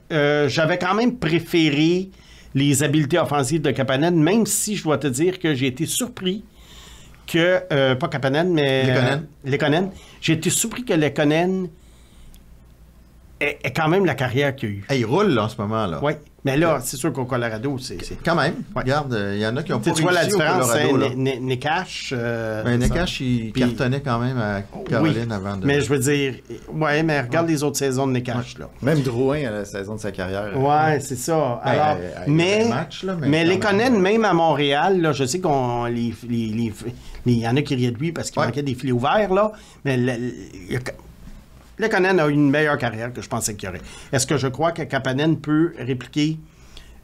j'avais quand même préféré les habiletés offensives de Kapanen, même si je dois te dire que j'ai été surpris que, pas Kapanen, mais Lekonen. Lekonen. J'ai été surpris que Lekonen ait quand même la carrière qu'il a eue. Hey, il roule là, en ce moment. Là. Oui, mais là, c'est sûr qu'au Colorado, c'est... Quand même. Ouais. Regarde, il y en a qui ont pas Tu vois la réussi au différence, Colorado. là. Nekash... Ben, Nekash, il Puis- cartonnait quand même à Caroline avant de... mais je veux dire... Ouais, mais regarde les autres saisons de Nekash, là. Même Drouin à la saison de sa carrière. Ouais, c'est ça. Ben, Alors, il y a mais des matchs, là, mais mais quand Lekonen, même. même à Montréal, là, je sais qu'on il y en a qui riaient de lui parce qu'il Ouais. manquait des filets ouverts, là, mais Lekonen a eu une meilleure carrière que je pensais qu'il y aurait. Est-ce que je crois que Kapanen peut répliquer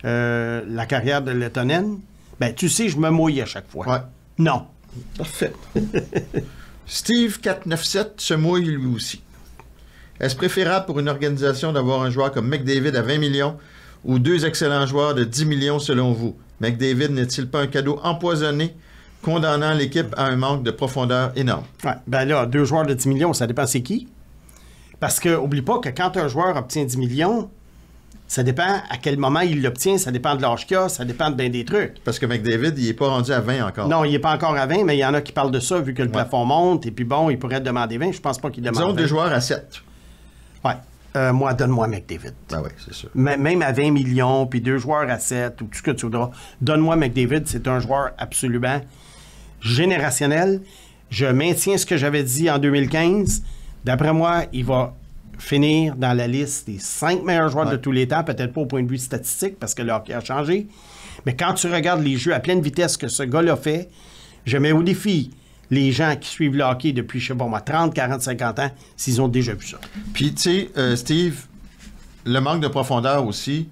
la carrière de Lekonen? Ben, tu sais, je me mouille à chaque fois. Ouais. Non. Parfait. Steve 497 se mouille lui aussi. Est-ce préférable pour une organisation d'avoir un joueur comme McDavid à 20 millions ou deux excellents joueurs de 10 millions selon vous? McDavid n'est-il pas un cadeau empoisonné condamnant l'équipe à un manque de profondeur énorme? Ouais. Ben là, 2 joueurs de 10 millions, ça dépend c'est qui. Parce que, oublie pas que quand un joueur obtient 10 millions, ça dépend à quel moment il l'obtient, ça dépend de l'âge qu'il a, ça dépend de bien des trucs. Parce que McDavid, il n'est pas rendu à 20 encore. Non, il n'est pas encore à 20, mais il y en a qui parlent de ça vu que le plafond monte, et puis bon, il pourrait demander 20. Je pense pas qu'il demande Disons 20. des joueurs à 7. Ouais. Moi, donne-moi McDavid. Ben oui, c'est sûr. Même à 20 millions, puis 2 joueurs à 7, ou tout ce que tu voudras, donne-moi McDavid. C'est un joueur absolument générationnel. Je maintiens ce que j'avais dit en 2015. D'après moi, il va finir dans la liste des 5 meilleurs joueurs de tous les temps, peut-être pas au point de vue statistique, parce que le hockey a changé. Mais quand tu regardes les jeux à pleine vitesse que ce gars-là fait, je mets au défi les gens qui suivent le hockey depuis, je sais pas moi, 30, 40, 50 ans, s'ils ont déjà vu ça. Puis, tu sais, Steve, le manque de profondeur aussi,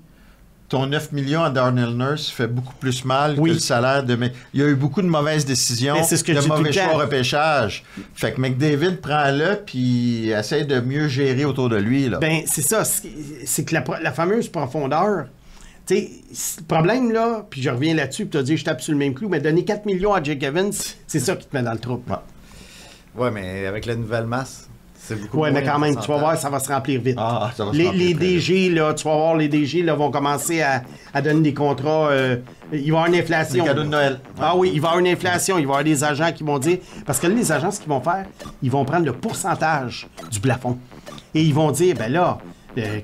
ton 9 millions à Darnell Nurse fait beaucoup plus mal Oui. que le salaire de... Il y a eu beaucoup de mauvaises décisions, Mais c'est ce que de je dis tout mauvais le temps. choix au repêchage. Fait que McDavid prend-le, puis essaie de mieux gérer autour de lui. Là. Ben, c'est ça. C'est que la fameuse profondeur, tu sais, le problème, là, puis je reviens là-dessus, puis tu as dit, je tape sur le même clou, mais donner 4 millions à Jake Evans, c'est ça qui te met dans le trou. Ouais, mais avec la nouvelle masse, c'est beaucoup Ouais, moins mais quand même, tu vas pourcentage. voir, ça va se remplir vite. Ah, ça va se les remplir très DG, là, tu vas voir, les DG, là, vont commencer à donner des contrats. Il va y avoir une inflation. Des cadeaux de Noël. Ah oui, il va y avoir une inflation. Il va y avoir des agents qui vont dire... Parce que là, les agents, ce qu'ils vont faire, ils vont prendre le pourcentage du plafond. Et ils vont dire, ben là,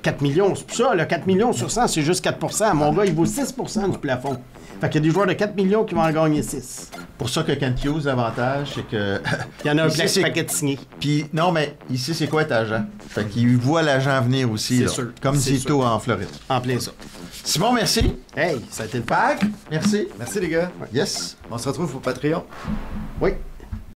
4 millions, c'est pour ça, là, 4 millions sur 100, c'est juste 4 Mon gars, il vaut 6 du plafond. Fait qu'il y a des joueurs de 4 millions qui vont en gagner 6. Pour ça que Kent Hughes, l'avantage, c'est que... Il y en a un Ici, c'est- paquet de signés. Puis, non, mais ici, c'est quoi être agent? Fait qu'il voit l'agent venir aussi, C'est là, sûr, comme c'est Zito en Floride. En plein ça. Simon, merci. Hey, ça a été le Pag, merci. Merci les gars. Yes. On se retrouve au Patreon. Oui.